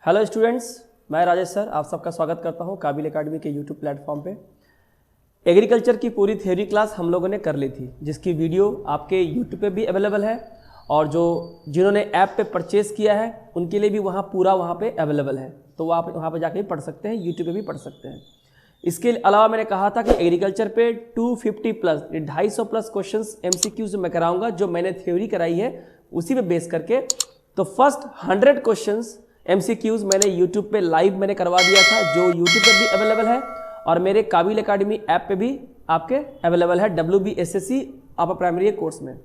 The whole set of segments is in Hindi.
हेलो स्टूडेंट्स, मैं राजेश सर आप सबका स्वागत करता हूं काबिल एकेडमी के यूट्यूब प्लेटफॉर्म पे। एग्रीकल्चर की पूरी थ्योरी क्लास हम लोगों ने कर ली थी, जिसकी वीडियो आपके यूट्यूब पे भी अवेलेबल है और जिन्होंने ऐप पे परचेज़ किया है उनके लिए भी वहाँ पे अवेलेबल है, तो वो आप वहाँ पे जाके भी पढ़ सकते हैं, यूट्यूब पे भी पढ़ सकते हैं। इसके अलावा मैंने कहा था कि एग्रीकल्चर पे 250 प्लस 250 प्लस क्वेश्चन MCQs मैं कराऊंगा, जो मैंने थ्योरी कराई है उसी पे बेस करके। तो फर्स्ट 100 क्वेश्चंस MCQs मैंने यूट्यूब पे लाइव मैंने करवा दिया था, जो यूट्यूब पे भी अवेलेबल है और मेरे काबिल एकेडमी ऐप पे भी आपके अवेलेबल है WBSSC अपर प्राइमरी कोर्स में।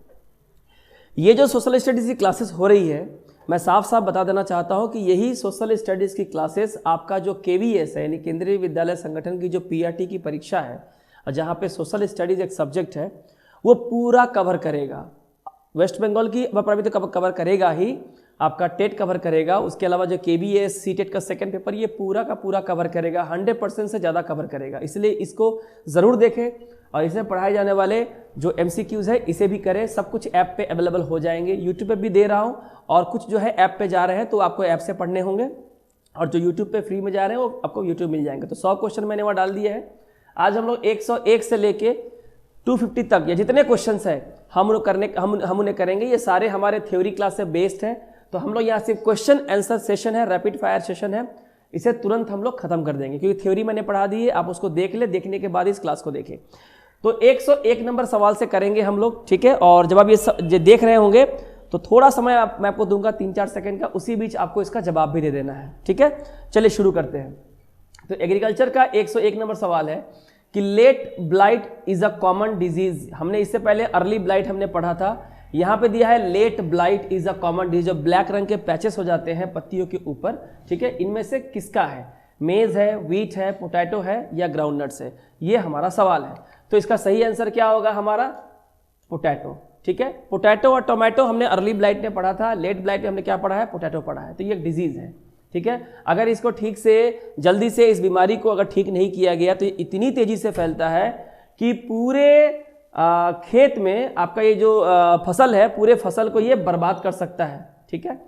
ये जो सोशल स्टडीज़ की क्लासेस हो रही है, मैं साफ साफ बता देना चाहता हूँ कि यही सोशल स्टडीज़ की क्लासेस आपका जो KVS है यानी केंद्रीय विद्यालय संगठन की जो PRT की परीक्षा है, जहाँ पे सोशल स्टडीज़ एक सब्जेक्ट है, वो पूरा कवर करेगा। वेस्ट बंगाल की अपर प्राइमरी तो कवर करेगा ही, आपका टेट कवर करेगा, उसके अलावा जो KBS CTET का सेकंड पेपर ये पूरा का पूरा कवर करेगा, 100% से ज़्यादा कवर करेगा। इसलिए इसको ज़रूर देखें और इसमें पढ़ाए जाने वाले जो MCQs है इसे भी करें। सब कुछ ऐप पे अवेलेबल हो जाएंगे, यूट्यूब पे भी दे रहा हूँ और कुछ जो है ऐप पे जा रहे हैं तो आपको ऐप से पढ़ने होंगे, और जो यूट्यूब पे फ्री में जा रहे हैं वो आपको यूट्यूब मिल जाएंगे। तो 100 क्वेश्चन मैंने वहाँ डाल दिए हैं। आज हम लोग 101 से लेके 250 तक या जितने क्वेश्चन है हम उन्हें करेंगे। ये सारे हमारे थ्योरी क्लास से बेस्ड हैं, तो हम लोग यहाँ सिर्फ क्वेश्चन आंसर सेशन है, रैपिड फायर सेशन है, इसे तुरंत हम लोग खत्म कर देंगे क्योंकि थ्योरी मैंने पढ़ा दी है। आप उसको देख ले, देखने के बाद इस क्लास को देखें। तो 101 नंबर सवाल से करेंगे हम लोग, ठीक है। और जब आप ये देख रहे होंगे तो थोड़ा समय मैं आपको दूंगा 3-4 सेकंड का, उसी बीच आपको इसका जवाब भी दे देना है, ठीक है। चलिए शुरू करते हैं। तो एग्रीकल्चर का 101 नंबर सवाल है कि late blight is a common disease. हमने इससे पहले अर्ली ब्लाइट हमने पढ़ा था, यहाँ पे दिया है late blight is a common disease. जो ब्लैक रंग के पैचेस हो जाते हैं पत्तियों के ऊपर, ठीक है, इनमें से किसका है? मेज है, व्हीट है, पोटैटो है या ग्राउंडनट्स है? ये हमारा सवाल है। तो इसका सही आंसर क्या होगा हमारा? पोटैटो, ठीक है। पोटैटो और टोमेटो हमने अर्ली ब्लाइट में पढ़ा था, लेट ब्लाइट में हमने क्या पढ़ा है? पोटैटो पढ़ा है। तो ये एक डिजीज है, ठीक है। अगर इसको ठीक से जल्दी से इस बीमारी को अगर ठीक नहीं किया गया तो ये इतनी तेजी से फैलता है कि पूरे खेत में आपका ये जो फसल है, पूरे फसल को ये बर्बाद कर सकता है, ठीक है।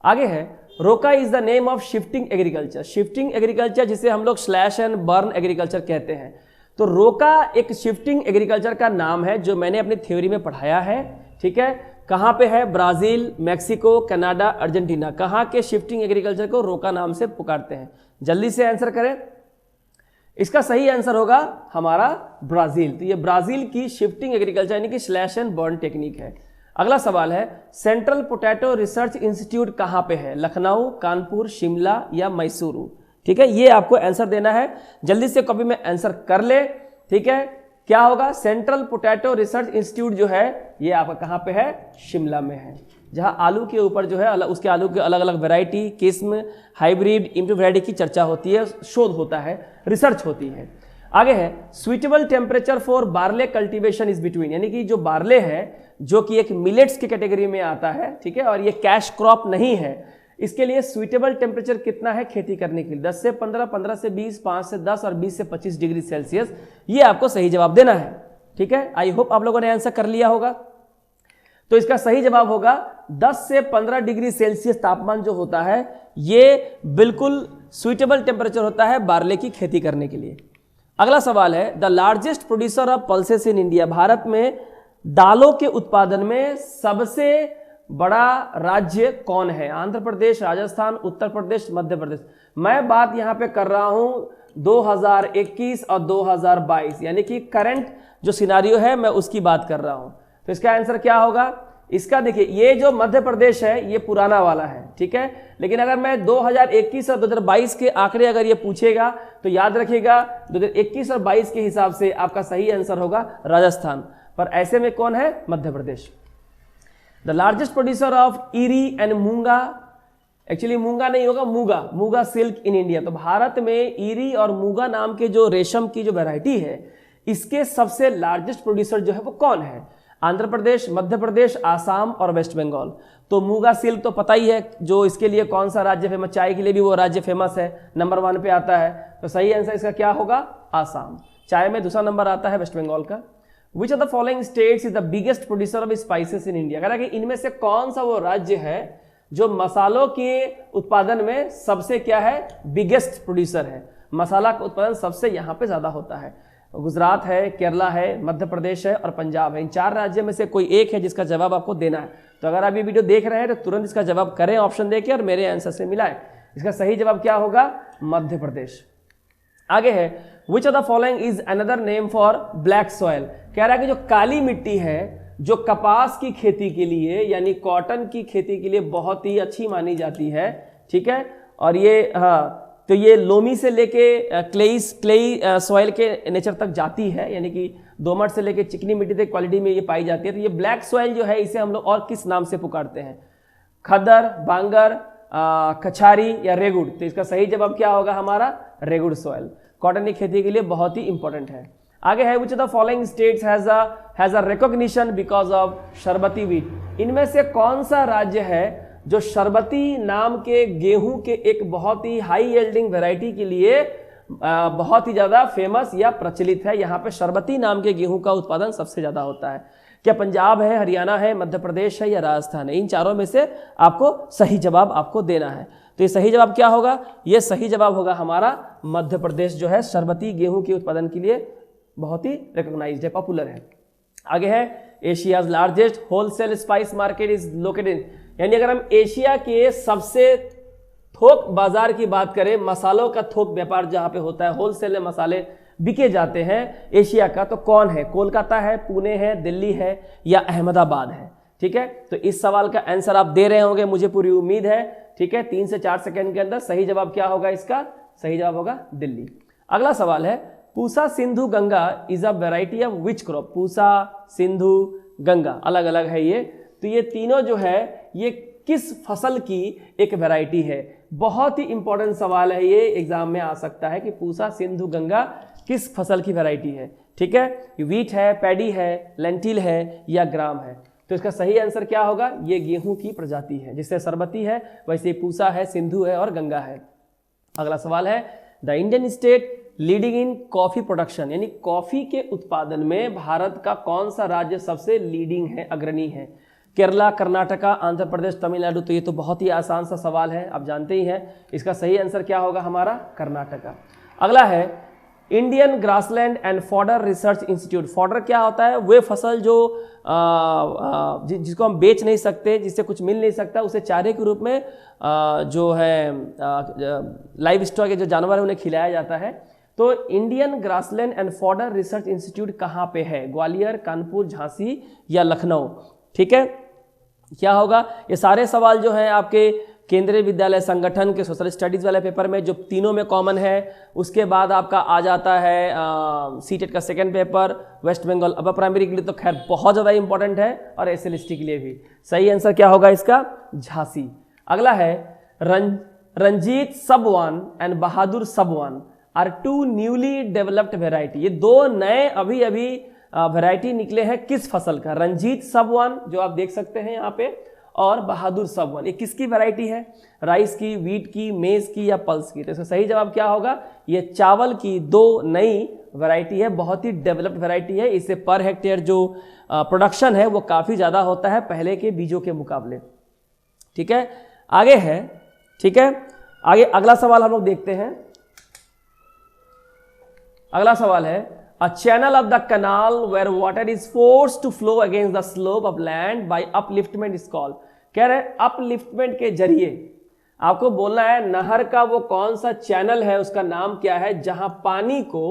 आगे है रोका is the name of shifting agriculture. Shifting agriculture जिसे हम लोग स्लैश एंड बर्न एग्रीकल्चर कहते हैं। तो रोका एक शिफ्टिंग एग्रीकल्चर का नाम है जो मैंने अपनी थ्योरी में पढ़ाया है, ठीक है। कहाँ पे है? Brazil, Mexico, Canada, Argentina. कहाँ के शिफ्टिंग एग्रीकल्चर को रोका नाम से पुकारते हैं? जल्दी से आंसर करें। इसका सही आंसर होगा हमारा ब्राजील। तो ये ब्राजील की शिफ्टिंग एग्रीकल्चर यानी कि स्लैश एंड बर्न टेक्निक है। अगला सवाल है सेंट्रल पोटैटो रिसर्च इंस्टीट्यूट कहाँ पे है? लखनऊ, कानपुर, शिमला या मैसूरू, ठीक है। ये आपको आंसर देना है, जल्दी से कॉपी में आंसर कर ले, ठीक है। क्या होगा? सेंट्रल पोटैटो रिसर्च इंस्टीट्यूट जो है ये आपका कहाँ पे है? शिमला में है, जहाँ आलू के ऊपर जो है उसके आलू के अलग अलग वैरायटी, किस्म, हाइब्रिड, इम्प्रूव वैरायटी की चर्चा होती है, शोध होता है, रिसर्च होती है। आगे है suitable temperature for barley cultivation is between, यानी कि जो बार्ले है जो कि एक मिलेट्स की कैटेगरी में आता है, ठीक है, और ये कैश क्रॉप नहीं है, इसके लिए सुइटेबल टेम्परेचर कितना है खेती करने के लिए? 10 से 15, 15 से 20, 5 से 10 और 20 से 25 डिग्री सेल्सियस। ये आपको सही जवाब देना है, ठीक है। आई होप आप लोगों ने आंसर कर लिया होगा। तो इसका सही जवाब होगा 10 से 15 डिग्री सेल्सियस तापमान जो होता है ये बिल्कुल सुइटेबल टेम्परेचर होता है बार्ले की खेती करने के लिए। अगला सवाल है the largest producer of pulses in India. Bharat में दालों के उत्पादन में सबसे बड़ा राज्य कौन है? आंध्र प्रदेश, राजस्थान, उत्तर प्रदेश, मध्य प्रदेश। मैं बात यहां पे कर रहा हूं 2021 और 2022 यानी कि करंट जो सिनारियो है मैं उसकी बात कर रहा हूं। तो इसका आंसर क्या होगा? इसका देखिए, ये जो मध्य प्रदेश है ये पुराना वाला है, ठीक है। लेकिन अगर मैं 2021 और 2022 के आंकड़े अगर ये पूछेगा तो याद रखिएगा 2021 और 22 के हिसाब से आपका सही आंसर होगा राजस्थान, पर ऐसे में कौन है? Madhya Pradesh. The largest producer of eri and muga, actually muga नहीं होगा, मूंगा सिल्क इन इंडिया। तो भारत में ईरी और मूंगा नाम के जो रेशम की जो वैरायटी है इसके सबसे लार्जेस्ट प्रोड्यूसर जो है वो कौन है? आंध्र प्रदेश, मध्य प्रदेश, आसाम और वेस्ट बंगाल। तो मूंगा सिल्क तो पता ही है, जो इसके लिए कौन सा राज्य फेमस, चाय के लिए भी वो राज्य फेमस है, नंबर 1 पे आता है। तो सही आंसर इसका क्या होगा? आसाम। चाय में दूसरा नंबर आता है वेस्ट बंगाल का। विच of the following states is the biggest producer of spices in India? कह रहा है कि इनमें से कौन सा वो राज्य है जो मसालों के उत्पादन में सबसे क्या है, बिगेस्ट प्रोड्यूसर है। मसाला का उत्पादन सबसे यहाँ पे ज्यादा होता है। गुजरात है, केरला है, मध्य प्रदेश है और पंजाब है। इन 4 राज्यों में से कोई एक है जिसका जवाब आपको देना है। तो अगर आप ये वीडियो देख रहे हैं तो तुरंत इसका जवाब करें ऑप्शन देके और मेरे आंसर से मिलाएं। इसका सही जवाब क्या होगा, मध्य प्रदेश। आगे है, which of the following is another name for black soil. कह रहा है कि जो काली मिट्टी है, जो कपास की खेती के लिए यानी कॉटन की खेती के लिए बहुत ही अच्छी मानी जाती है, ठीक है। और ये तो ये लोमी से लेके क्लेई सॉइल के नेचर तक जाती है, यानी कि दोमट से लेके चिकनी मिट्टी तक क्वालिटी में ये पाई जाती है। तो ये ब्लैक सॉइल जो है इसे हम लोग और किस नाम से पुकारते हैं, खदर, बांगर, कछारी या रेगुड़। तो इसका सही जवाब क्या होगा हमारा, रेगुड़ सॉइल। कॉटन की खेती के लिए बहुत ही इंपॉर्टेंट है। आगे है, which of the following states has a recognition because of Sharbati wheat. इनमें से कौन सा राज्य है जो शरबती नाम के गेहूं के एक बहुत ही हाई यील्डिंग वैरायटी के लिए बहुत ही ज्यादा फेमस या प्रचलित है। यहाँ पे शरबती नाम के गेहूं का उत्पादन सबसे ज्यादा होता है। क्या पंजाब है, हरियाणा है, मध्य प्रदेश है या राजस्थान है? इन चारों में से आपको सही जवाब आपको देना है। तो ये सही जवाब क्या होगा, ये सही जवाब होगा हमारा मध्य प्रदेश जो है शरबती गेहूं के उत्पादन के लिए बहुत ही रिकॉग्नाइज्ड है, पॉपुलर है। आगे है, Asia's largest wholesale spice market is located. यानी अगर हम एशिया के सबसे थोक बाजार की बात करें, मसालों का थोक व्यापार जहां पे होता है, होलसेल में मसाले बिके जाते हैं एशिया का, तो कौन है? कोलकाता है, पुणे है, दिल्ली है या अहमदाबाद है? ठीक है, तो इस सवाल का आंसर आप दे रहे होंगे, मुझे पूरी उम्मीद है। ठीक है, 3 से 4 सेकंड के अंदर सही जवाब क्या होगा इसका? सही जवाब होगा दिल्ली। अगला सवाल है, Pusa, Sindhu, Ganga is a variety of which crop. Pusa, Sindhu, Ganga अलग अलग है ये, तो ये तीनों जो है ये किस फसल की एक वैरायटी है? बहुत ही इंपॉर्टेंट सवाल है ये, एग्जाम में आ सकता है कि पूसा, सिंधु, गंगा किस फसल की वैरायटी है। ठीक है, वीट है, पैडी है, लेंटिल है या ग्राम है? तो इसका सही आंसर क्या होगा? ये गेहूं की प्रजाति है, जिससे सरबती है वैसे पूसा है, सिंधु है और गंगा है। अगला सवाल है, the Indian state leading in coffee production, यानी कॉफी के उत्पादन में भारत का कौन सा राज्य सबसे लीडिंग है, अग्रणी है? केरला, कर्नाटका, आंध्र प्रदेश, तमिलनाडु। तो ये तो बहुत ही आसान सा सवाल है, आप जानते ही हैं। इसका सही आंसर क्या होगा हमारा? कर्नाटका। अगला है, Indian grassland and fodder research institute. Fodder क्या होता है? वे फसल जो जिसको हम बेच नहीं सकते, जिससे कुछ मिल नहीं सकता, उसे चारे के रूप में जो है लाइव स्टॉक के जो जानवर है उन्हें खिलाया जाता है। तो Indian grassland and fodder research institute कहाँ पे है? ग्वालियर, कानपुर, झांसी या लखनऊ? ठीक है, क्या होगा? ये सारे सवाल जो हैं आपके केंद्रीय विद्यालय संगठन के सोशल स्टडीज वाले पेपर में जो तीनों में कॉमन है, उसके बाद आपका आ जाता है सीटेट का second paper, West Bengal upper primary के लिए तो खैर बहुत ज़्यादा इंपॉर्टेंट है, और एसएलएसटी के लिए भी। सही आंसर क्या होगा इसका? झांसी। अगला है, Ranjit sub one and Bahadur sub one are two newly developed variety. ये दो नए अभी अभी वैरायटी निकले हैं किस फसल का? रंजीत सबवान जो आप देख सकते हैं यहाँ पे, और बहादुर सबवान, ये किसकी वैरायटी है? राइस की, वीट की, मेज की या पल्स की? तो इसका सही जवाब क्या होगा? ये चावल की दो नई वैरायटी है, बहुत ही डेवलप्ड वैरायटी है। इससे पर हेक्टेयर जो प्रोडक्शन है वो काफ़ी ज़्यादा होता है पहले के बीजों के मुकाबले। ठीक है, आगे है, ठीक है, आगे अगला सवाल हम लोग देखते हैं। अगला सवाल है, A channel of the canal where water is forced to flow against the slope of land by upliftment is called। कह रहे हैं अपलिफ्टमेंट के जरिए आपको बोलना है नहर का वो कौन सा चैनल है, उसका नाम क्या है, जहां पानी को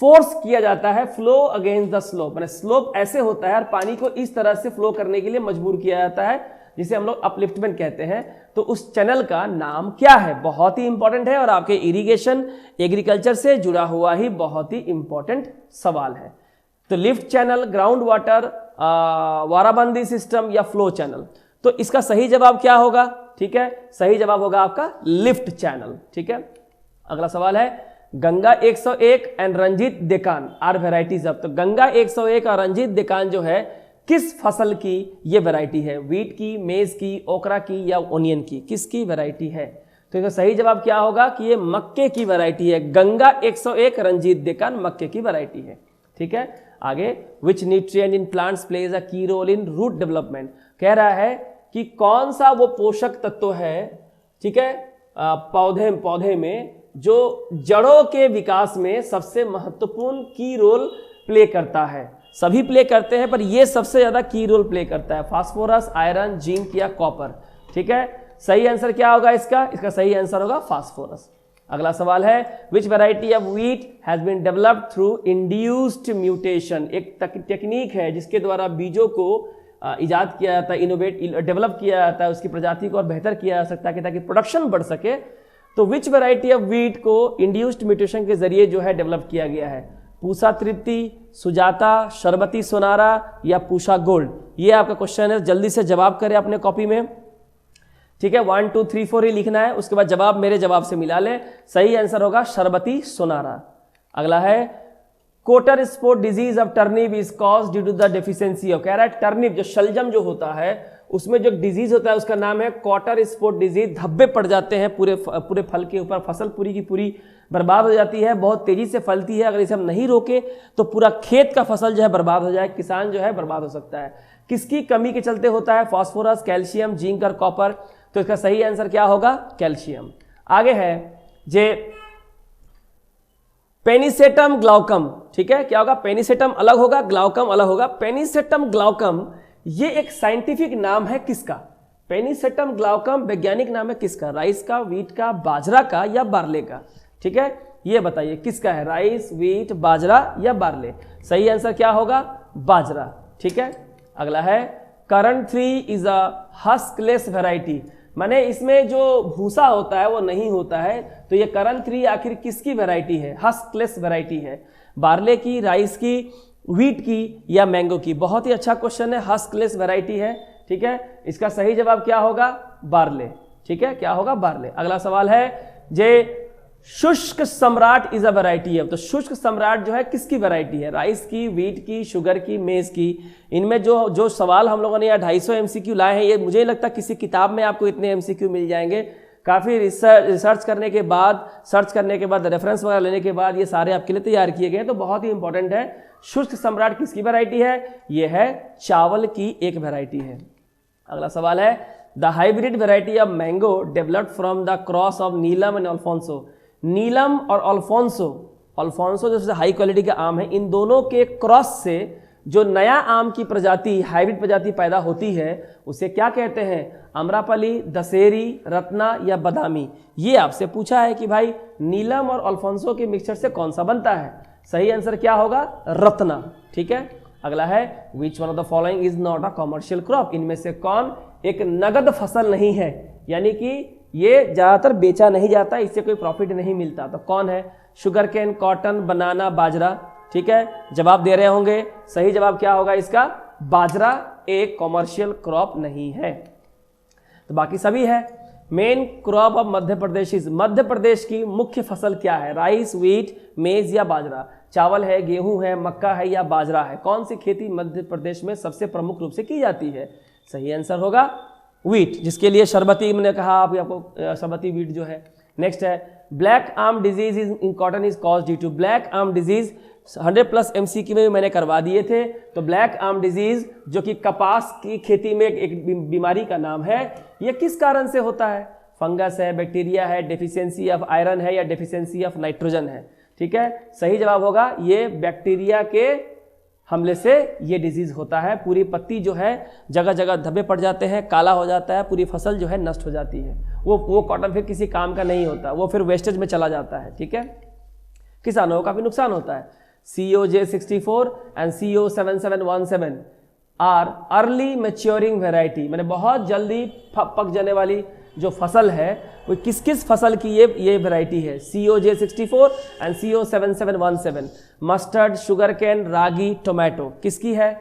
फोर्स किया जाता है, फ्लो अगेंस्ट द स्लोप, माने स्लोप ऐसे होता है और पानी को इस तरह से फ्लो करने के लिए मजबूर किया जाता है, जिसे हम लोग अपलिफ्टमेंट कहते हैं। तो उस चैनल का नाम क्या है? बहुत ही इंपॉर्टेंट है और आपके इरिगेशन एग्रीकल्चर से जुड़ा हुआ ही बहुत ही इंपॉर्टेंट सवाल है। तो lift channel, ground water, warabandi system या फ्लो चैनल? तो इसका सही जवाब क्या होगा? ठीक है, सही जवाब होगा आपका लिफ्ट चैनल। ठीक है, अगला सवाल है, गंगा 101 एंड रंजीत देकान आर वेराइटीज ऑफ। तो गंगा 101 और रंजीत देकान जो है किस फसल की ये वैरायटी है? वीट की, मेज की, ओकरा की या ओनियन की? किसकी वैरायटी है? तो इसका सही जवाब क्या होगा कि ये मक्के की वैरायटी है। गंगा 101 रंजीत देकान मक्के की वैरायटी है। ठीक है, आगे, विच nutrient in plants plays a की रोल इन रूट डेवलपमेंट। कह रहा है कि कौन सा वो पोषक तत्व है, ठीक है, पौधे में जो जड़ों के विकास में सबसे महत्वपूर्ण की रोल प्ले करता है। सभी प्ले करते हैं पर ये सबसे ज्यादा की रोल प्ले करता है, फास्फोरस, आयरन, जिंक या कॉपर। ठीक है, सही आंसर क्या होगा इसका सही आंसर होगा फास्फोरस। अगला सवाल है, which variety of wheat has been developed through induced mutation. एक टेक्निक है जिसके द्वारा बीजों को इजाद किया जाता है, डेवलप किया जाता है, उसकी प्रजाति को और बेहतर किया जा सकता है ताकि प्रोडक्शन बढ़ सके। तो विच वैरायटी ऑफ व्हीट को इंड्यूस्ड म्यूटेशन के जरिए जो है डेवलप किया गया है? पूसा तृप्ति, सुजाता, शरबती सोनारा या पूसा गोल्ड? ये आपका क्वेश्चन है, जल्दी से जवाब करें अपने कॉपी में। ठीक है, 1 2 3 4 ही लिखना है, उसके बाद जवाब मेरे जवाब से मिला ले। सही आंसर होगा शरबती सोनारा। अगला है, cotter spot disease of turnip is cause due to the deficiency of. कह रहा है टर्निप जो शलजम जो होता है उसमें जो डिजीज होता है उसका नाम है कॉटर स्पॉट डिजीज। धब्बे पड़ जाते हैं पूरे फल के ऊपर, फसल पूरी की पूरी बर्बाद हो जाती है, बहुत तेजी से फलती है। अगर इसे हम नहीं रोके तो पूरा खेत का फसल जो है बर्बाद हो जाए, किसान जो है बर्बाद हो सकता है। किसकी कमी के चलते होता है? फास्फोरस, कैल्शियम, जिंक और कॉपर। तो इसका सही आंसर क्या होगा? कैल्शियम। आगे है जे पेनिसेटम ग्लाउकम। ठीक है, क्या होगा? पेनिसेटम अलग होगा, ग्लाउकम अलग होगा। पेनिसेटम ग्लाउकम ये एक साइंटिफिक नाम है किसका? पेनिसेटम ग्लाउकम वैज्ञानिक नाम है किसका? राइस का, व्हीट का, बाजरा का या बार्ले का? ठीक है, ये बताइए किसका है? राइस, व्हीट, बाजरा या बार्ले? सही आंसर क्या होगा? बाजरा। ठीक है, अगला है, current 3 is a huskless variety. माने इसमें जो भूसा होता है वो नहीं होता है, तो ये करंट 3 आखिर किसकी वैरायटी है? हस्कलेस वैरायटी है, बार्ले की, राइस की, व्हीट की या मैंगो की? बहुत ही अच्छा क्वेश्चन है, हस्कलेस वैरायटी है। ठीक है, इसका सही जवाब क्या होगा? बार्ले। ठीक है, क्या होगा? बार्ले। अगला सवाल है, जे शुष्क सम्राट इज अ वैरायटी है। तो शुष्क सम्राट जो है किसकी वैरायटी है? राइस की, व्हीट की, शुगर की, मेज की? इनमें जो सवाल हम लोगों ने यहाँ 250 MCQ लाए हैं, ये मुझे नहीं लगता किसी किताब में आपको इतने MCQ मिल जाएंगे। काफ़ी रिसर्च करने के बाद, रेफरेंस वगैरह लेने के बाद ये सारे आपके लिए तैयार किए गए हैं, तो बहुत ही इंपॉर्टेंट है। शुष्क सम्राट किसकी वैरायटी है? ये है चावल की एक वैरायटी है। अगला सवाल है, the hybrid variety of mango developed from the cross of Neelam and Alphonso. Neelam और अल्फोंसो जो सबसे हाई क्वालिटी का आम है, इन दोनों के क्रॉस से जो नया आम की प्रजाति, हाइब्रिड प्रजाति पैदा होती है उसे क्या कहते हैं? अमरापली, दशहरी, रत्ना या बादामी? ये आपसे पूछा है कि भाई नीलम और अल्फोंसो के मिक्सचर से कौन सा बनता है? सही आंसर क्या होगा? रत्ना। ठीक है, अगला है, which one of the following is not a commercial crop. इनमें से कौन एक नगद फसल नहीं है, यानी कि ये ज्यादातर बेचा नहीं जाता, इससे कोई प्रॉफिट नहीं मिलता? तो कौन है? शुगर केन, कॉटन, बनाना, बाजरा? ठीक है, जवाब दे रहे होंगे। सही जवाब क्या होगा इसका? बाजरा एक कॉमर्शियल क्रॉप नहीं है। तो बाकी सभी है। Main crop of Madhya Pradesh is, Madhya Pradesh की मुख्य फसल क्या है? राइस, व्हीट, मेज या बाजरा? चावल है, गेहूं है, मक्का है या बाजरा है? कौन सी खेती मध्य प्रदेश में सबसे प्रमुख रूप से की जाती है? सही आंसर होगा व्हीट, जिसके लिए शरबती मैंने कहा आपको, शरबती व्हीट जो है। नेक्स्ट है, black arm disease in cotton is cause due to. Black arm disease 100+ MCQ में मैंने करवा दिए थे। तो ब्लैक आर्म डिजीज जो कि कपास की खेती में एक बीमारी का नाम है, यह किस कारण से होता है? फंगस है, बैक्टीरिया है, डेफिशिएंसी ऑफ आयरन है या डेफिशिएंसी ऑफ नाइट्रोजन है? ठीक है, सही जवाब होगा ये बैक्टीरिया के हमले से ये डिजीज होता है। पूरी पत्ती जो है जगह जगह धब्बे पड़ जाते हैं, काला हो जाता है, पूरी फसल जो है नष्ट हो जाती है। वो कॉटन फिर किसी काम का नहीं होता, वो फिर वेस्टेज में चला जाता है। ठीक है, किसानों को काफी नुकसान होता है। CO-J64 and CO-7717 are early maturing variety, मैंने बहुत जल्दी पक जाने वाली जो फसल है वो किस किस फसल की ये वैरायटी है? CO-J64 and CO-7717। Mustard, sugar cane, ragi, tomato किसकी है?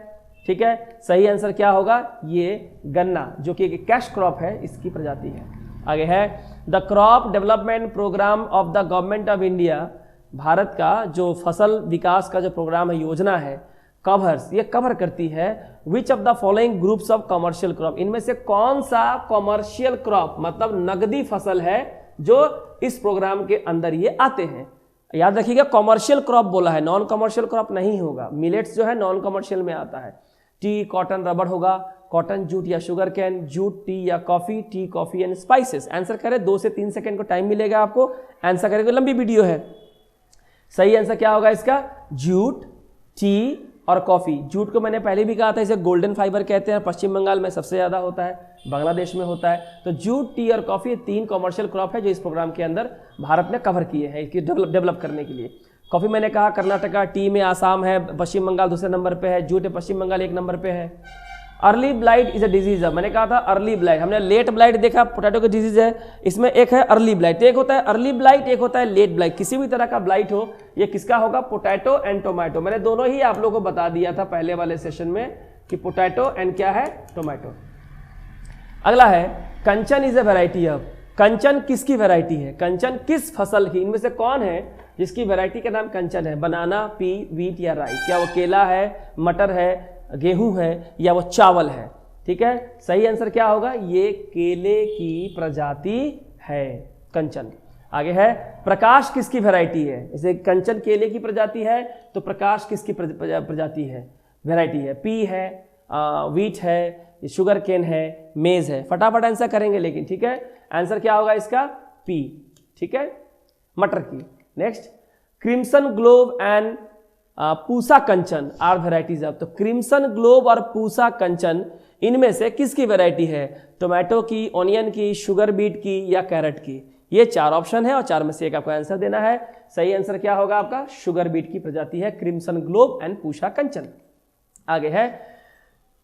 ठीक है, सही आंसर क्या होगा? ये गन्ना जो कि एक कैश क्रॉप है, इसकी प्रजाति है। आगे है, the crop development programme of the government of India. Bharat का जो फसल विकास का जो प्रोग्राम है, योजना है, कवर्स, ये कवर करती है which of the following groups of commercial crop. इनमें से कौन सा कमर्शियल क्रॉप मतलब नगदी फसल है जो इस प्रोग्राम के अंदर ये आते हैं? याद रखिएगा, कमर्शियल क्रॉप बोला है, नॉन कमर्शियल क्रॉप नहीं होगा। मिलेट्स जो है नॉन कमर्शियल में आता है। टी, कॉटन, रबड़ होगा, कॉटन, जूट या शुगर कैन, जूट, टी या coffee, T, coffee and spices. Answer करें, 2 से 3 सेकंड को टाइम मिलेगा आपको आंसर करें, लंबी वीडियो है। सही आंसर क्या होगा इसका, जूट, टी और कॉफी। जूट को मैंने पहले भी कहा था, इसे गोल्डन फाइबर कहते हैं, पश्चिम बंगाल में सबसे ज्यादा होता है, बांग्लादेश में होता है। तो जूट, टी और कॉफी, ये 3 कॉमर्शियल क्रॉप है जो इस प्रोग्राम के अंदर भारत ने कवर किए हैं इसकी डेवलप करने के लिए। कॉफी मैंने कहा कर्नाटका, टी में आसाम है, पश्चिम बंगाल दूसरे नंबर पे है, जूट है पश्चिम बंगाल 1 नंबर पे है। Early blight is a disease, मैंने कहा था अर्ली ब्लाइट, हमने लेट ब्लाइट देखा, पोटैटो की डिजीज है, इसमें एक है अर्ली ब्लाइट। एक होता है अर्ली ब्लाइट, एक होता है लेट ब्लाइट। किसी भी तरह का ब्लाइट हो, ये किसका होगा, पोटैटो एंड टोमेटो। मैंने दोनों ही आप लोगों को बता दिया था पहले वाले सेशन में कि पोटैटो एंड क्या है, टोमेटो। अगला है कंचन इज अ वेराइटी ऑफ, कंचन किसकी वैरायटी है, कंचन किस फसल की, इनमें से कौन है जिसकी वैरायटी का नाम कंचन है, बनाना, पी, वीट या राई। क्या वो केला है, मटर है, गेहूं है या वो चावल है। ठीक है, सही आंसर क्या होगा, ये केले की प्रजाति है कंचन। आगे है प्रकाश किसकी वैरायटी है, जैसे कंचन केले की प्रजाति है तो प्रकाश किसकी प्रजाति है, वैरायटी है, पी है, वीट है, शुगर केन है, मेज है। फटाफट आंसर करेंगे लेकिन, ठीक है। आंसर क्या होगा इसका, पी, ठीक है, मटर की। Next, crimson globe and Pusa Kanchan are varieties of. तो क्रिम्सन ग्लोब और पूसा कंचन इनमें से किसकी वैरायटी है, टोमेटो की, ऑनियन की, शुगर बीट की या कैरेट की। ये 4 ऑप्शन है और 4 में से एक आपको आंसर देना है। सही आंसर क्या होगा आपका, शुगर बीट की प्रजाति है crimson globe and Pusa Kanchan. आगे है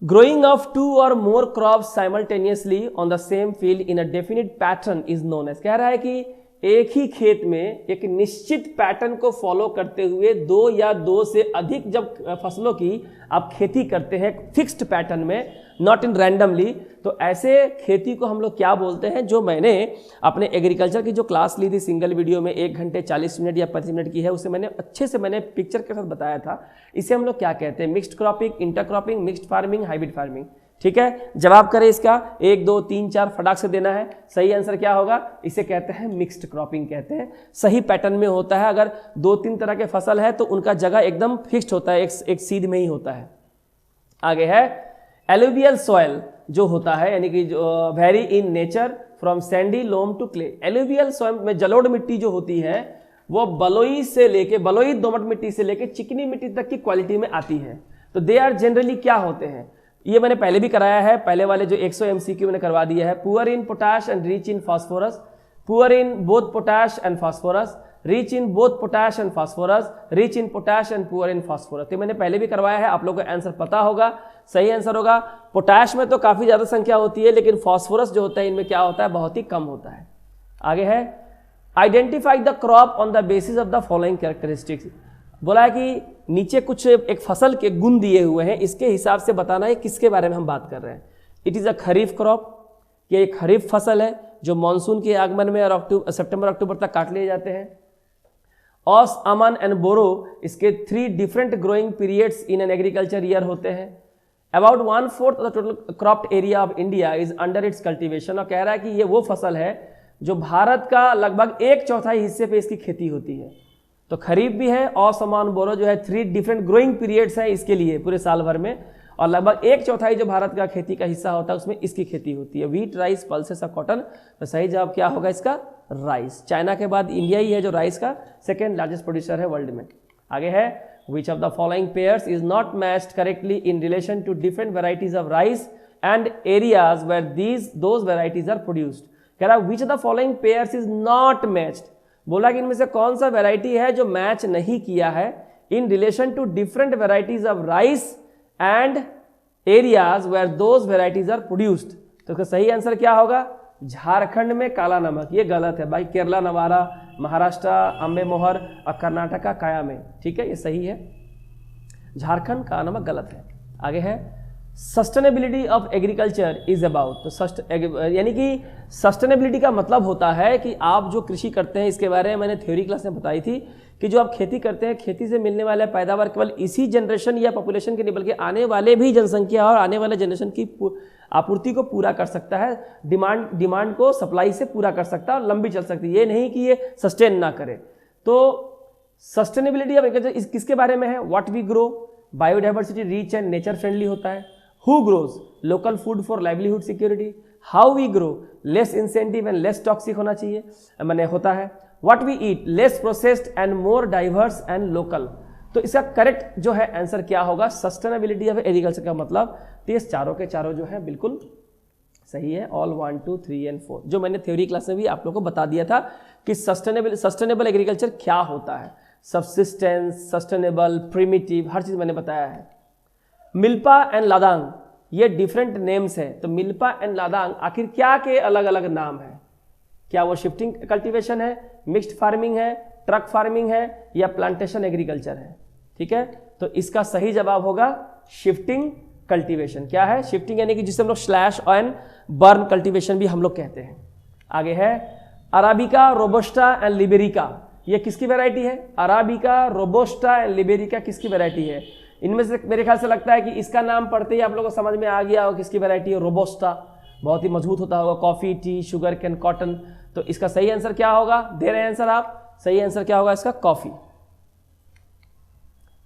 ग्रोइंग ऑफ 2 और more crops simultaneously on the same field in a definite pattern is known as. कह रहा है कि एक ही खेत में एक निश्चित पैटर्न को फॉलो करते हुए 2 या 2 से अधिक जब फसलों की आप खेती करते हैं फिक्स्ड पैटर्न में, नॉट इन रैंडमली, तो ऐसे खेती को हम लोग क्या बोलते हैं। जो मैंने अपने एग्रीकल्चर की जो क्लास ली थी सिंगल वीडियो में 1 घंटे 40 मिनट या 25 मिनट की है, उसे मैंने अच्छे से मैंने पिक्चर के साथ बताया था। इसे हम लोग क्या कहते हैं, mixed cropping, intercropping, mixed farming, hybrid farming. ठीक है, जवाब करें इसका 1 2 3 4 फटाक से देना है। सही आंसर क्या होगा, इसे कहते हैं मिक्स्ड क्रॉपिंग कहते हैं। सही पैटर्न में होता है, अगर 2-3 तरह के फसल है तो उनका जगह एकदम फिक्स्ड होता है, एक सीध में ही होता है। आगे है एलुवियल सॉइल जो होता है, यानी कि जो vary in nature from sandy loam to clay. Alluvial soil में जलोढ़ मिट्टी जो होती है वो बलुई से लेके, बलुई दोमट मिट्टी से लेके चिकनी मिट्टी तक की क्वालिटी में आती है। तो दे आर जनरली क्या होते हैं, ये मैंने पहले भी कराया है, पहले वाले जो 100 MCQ मैंने करवा दिया है। Poor in potash and rich in phosphorus, poor in both potash and phosphorus, rich in both potash and phosphorus, rich in potash and poor in phosphorus. तो मैंने पहले भी करवाया है, आप लोगों को आंसर पता होगा। सही आंसर होगा पोटाश में तो काफी ज्यादा संख्या होती है, लेकिन फास्फोरस जो होता है इनमें क्या होता है, बहुत ही कम होता है। आगे है identify the crop on the basis of the following characteristics. बोला है कि नीचे कुछ एक फसल के गुण दिए हुए हैं, इसके हिसाब से बताना है किसके बारे में हम बात कर रहे हैं। It is a kharif crop, ये एक खरीफ फसल है जो मानसून के आगमन में और सितंबर अक्टूबर तक काट लिए जाते हैं। ऑस, अमन एंड बोरो इसके 3 different growing periods in an agriculture year होते हैं। About 1/4 of the total cropped area of India is under its cultivation. और कह रहा है कि ये वो फसल है जो भारत का लगभग 1/4 हिस्से पे इसकी खेती होती है। तो खरीफ भी है, असमान बोरो जो है 3 डिफरेंट ग्रोइंग पीरियड्स है इसके लिए पूरे साल भर में, और लगभग 1/4 जो भारत का खेती का हिस्सा होता है उसमें इसकी खेती होती है। व्हीट, राइस, पल्सेस और कॉटन। तो सही जवाब क्या होगा इसका, राइस। चाइना के बाद इंडिया ही है जो राइस का 2nd लार्जेस्ट प्रोड्यूसर है वर्ल्ड में। आगे है which of the following pairs is not matched correctly in relation to different varieties of rice and areas where those varieties are produced. कह रहा which of the following pairs is not matched, बोला कि इनमें से कौन सा वैरायटी है जो मैच नहीं किया है in relation to different varieties of rice and areas where those varieties are produced. तो इसका सही आंसर क्या होगा, झारखंड में काला नमक। ये गलत है भाई, केरला नवारा, महाराष्ट्र अम्बे मोहर और कर्नाटका काया में। ठीक है, ये सही है, झारखंड काला नमक गलत है। आगे है sustainability of agriculture is about. तो यानी कि सस्टेनेबिलिटी का मतलब होता है कि आप जो कृषि करते हैं, इसके बारे में मैंने थ्योरी क्लास में बताई थी कि जो आप खेती करते हैं, खेती से मिलने वाला पैदावार केवल इसी जनरेशन या पॉपुलेशन के नहीं बल्कि आने वाले भी जनसंख्या और आने वाले जनरेशन की आपूर्ति को पूरा कर सकता है, डिमांड को सप्लाई से पूरा कर सकता है और लंबी चल सकती है, ये नहीं कि ये सस्टेन ना करे। तो सस्टेनेबिलिटी ऑफ एग्रीकल्चर किसके बारे में है, what we grow, biodiversity rich and nature friendly होता है, who grows, local food for livelihood security, how we grow, less incentive and less toxic होना चाहिए, मैंने होता है, what we eat, less processed and more diverse and local. तो इसका करेक्ट जो है आंसर क्या होगा, सस्टेनेबिलिटी ऑफ एग्रीकल्चर का मतलब, तो ये चारों के चारों जो है बिल्कुल सही है, ऑल 1 2 3 एंड 4, जो मैंने थ्योरी क्लास में भी आप लोगों को बता दिया था कि सस्टेनेबल एग्रीकल्चर क्या होता है, सब्सिस्टेंस, सस्टेनेबल, प्रिमिटिव, हर चीज मैंने बताया है। मिल्पा एंड लादांग ये डिफरेंट नेम्स है, तो मिल्पा एंड लादांग आखिर क्या के अलग अलग नाम है, क्या वो शिफ्टिंग कल्टीवेशन है, मिक्स्ड फार्मिंग है, ट्रक फार्मिंग है, या प्लांटेशन एग्रीकल्चर है? ठीक है, तो इसका सही जवाब होगा शिफ्टिंग कल्टीवेशन। क्या है शिफ्टिंग, यानी कि जिसे हम लोग स्लैश एंड बर्न कल्टीवेशन भी हम लोग कहते हैं। आगे है अराबिका, रोबस्टा एंड लिबेरिका, ये किसकी वैरायटी है? अराबिका, रोबस्टा एंड लिबेरिका किसकी वैरायटी है? इनमें से मेरे ख्याल से लगता है कि इसका नाम पढ़ते ही आप लोगों को समझ में आ गया हो किसकी वैरायटी है, रोबस्टा, बहुत ही मजबूत होता होगा, coffee, T, sugar cane, cotton. तो इसका सही आंसर क्या होगा, दे रहे हैं आंसर आप, सही आंसर क्या होगा इसका, coffee.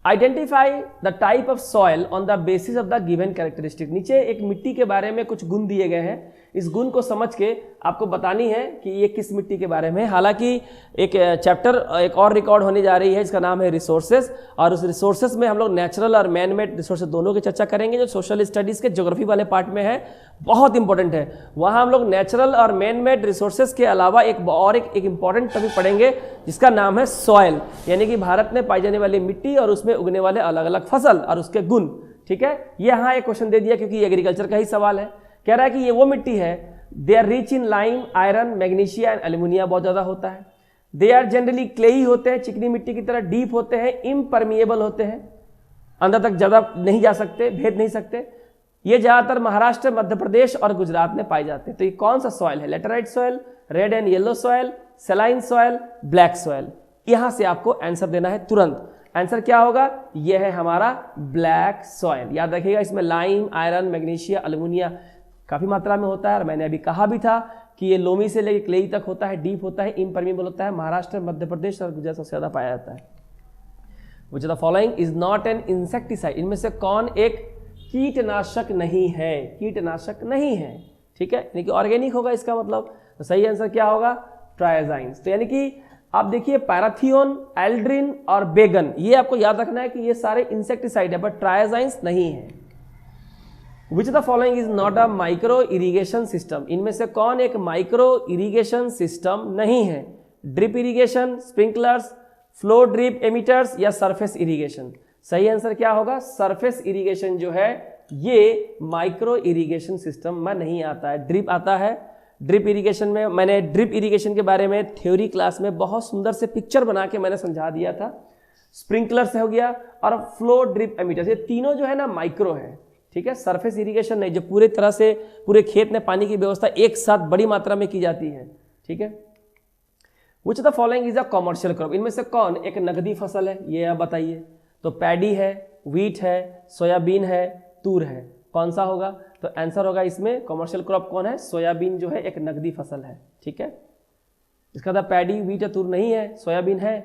Identify the type of soil on the basis of the given characteristic, नीचे एक मिट्टी के बारे में कुछ गुण दिए गए हैं, इस गुण को समझ के आपको बतानी है कि ये किस मिट्टी के बारे में। हालांकि एक चैप्टर एक और रिकॉर्ड होने जा रही है जिसका नाम है रिसोर्सेज, और उस रिसोर्सेज में हम लोग नेचुरल और मैन मेड रिसोर्सेज दोनों की चर्चा करेंगे, जो सोशल स्टडीज के ज्योग्राफी वाले पार्ट में है, बहुत इंपॉर्टेंट है। वहाँ हम लोग नेचुरल और मैन मेड रिसोर्सेज के अलावा एक इंपॉर्टेंट टॉपिक पढ़ेंगे जिसका नाम है सॉइल, यानी कि भारत में पाई जाने वाली मिट्टी और उसमें उगने वाले अलग अलग फसल और उसके गुण। ठीक है, ये यहाँ एक क्वेश्चन दे दिया क्योंकि एग्रीकल्चर का ही सवाल है। कह रहा है कि ये वो मिट्टी है, they are rich in lime, iron, magnesia and alumina बहुत ज्यादा होता है। दे आर जनरली क्लेई होते हैं, चिकनी मिट्टी की तरह, डीप होते हैं, इम्परमिएबल होते हैं, अंदर तक ज्यादा नहीं जा सकते, भेद नहीं सकते। ये ज्यादातर महाराष्ट्र, मध्य प्रदेश और गुजरात में पाए जाते हैं। तो ये कौन सा सॉइल है? Laterite soil, red and yellow soil, saline soil, black soil. यहां से आपको आंसर देना है तुरंत। आंसर क्या होगा? यह है हमारा ब्लैक सॉइल। याद रखिएगा, इसमें लाइम, आयरन, मैग्नीशिया, एल्यूमिनिया काफी मात्रा में होता है, और मैंने अभी कहा भी था कि ये लोमी से लेकर क्लेई तक होता है, डीप होता है, इम्परमिएबल होता है, महाराष्ट्र, मध्य प्रदेश और गुजरात सबसे ज्यादा पाया जाता है। Which the following is not an insecticide, इनमें से कौन एक कीटनाशक नहीं है? कीटनाशक नहीं है, ठीक है, यानी कि ऑर्गेनिक होगा इसका मतलब। तो सही आंसर क्या होगा? ट्राइजाइन्स। तो यानी कि आप देखिए पैराथियोन, एल्ड्रिन और बेगन, ये आपको याद रखना है कि ये सारे इंसेक्टिसाइड है, बट ट्राइजाइन्स नहीं है। Which the following is not a micro irrigation system, इनमें से कौन एक माइक्रो इरिगेशन सिस्टम नहीं है? Drip irrigation, sprinklers, flow drip emitters या सरफेस इरिगेशन? सही आंसर क्या होगा? सरफेस इरिगेशन जो है ये माइक्रो इरिगेशन सिस्टम में नहीं आता है, ड्रिप आता है। ड्रिप इरिगेशन में मैंने ड्रिप इरिगेशन के बारे में थ्योरी क्लास में बहुत सुंदर से पिक्चर बना के मैंने समझा दिया था। स्प्रिंकलर से हो गया और फ्लो ड्रिप एमिटर्स, ये तीनों जो है ना माइक्रो है, ठीक है। सरफेस इरिगेशन नहीं, जो पूरे तरह से पूरे खेत में पानी की व्यवस्था एक साथ बड़ी मात्रा में की जाती है, ठीक है। Which the following is a commercial crop, इनमें से कौन एक नकदी फसल है? ये आप बताइए। तो पैडी है, व्हीट है, सोयाबीन है, तूर है, कौन सा होगा? तो आंसर होगा इसमें कॉमर्शियल क्रॉप कौन है? सोयाबीन जो है एक नकदी फसल है, ठीक है। इसका था पैडी, व्हीट या तूर नहीं है, सोयाबीन है।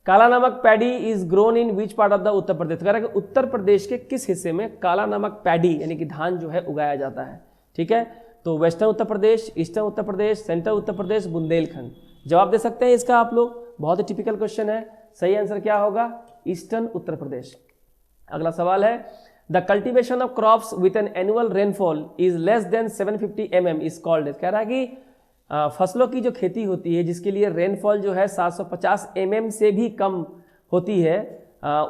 Kala Namak paddy is grown in which part of the Uttar Pradesh, कह रहा है कि उत्तर प्रदेश के किस हिस्से में काला नमक पैडी यानी कि धान जो है उगाया जाता है, ठीक है। तो western Uttar Pradesh, eastern Uttar Pradesh, central Uttar Pradesh, Bundelkhand. जवाब दे सकते हैं इसका आप लोग, बहुत ही टिपिकल क्वेश्चन है। सही आंसर क्या होगा? ईस्टर्न उत्तर प्रदेश। अगला सवाल है, the cultivation of crops with an annual rainfall is less than 750 mm is called, कह रहा है कि फसलों की जो खेती होती है जिसके लिए रेनफॉल जो है 750 mm से भी कम होती है,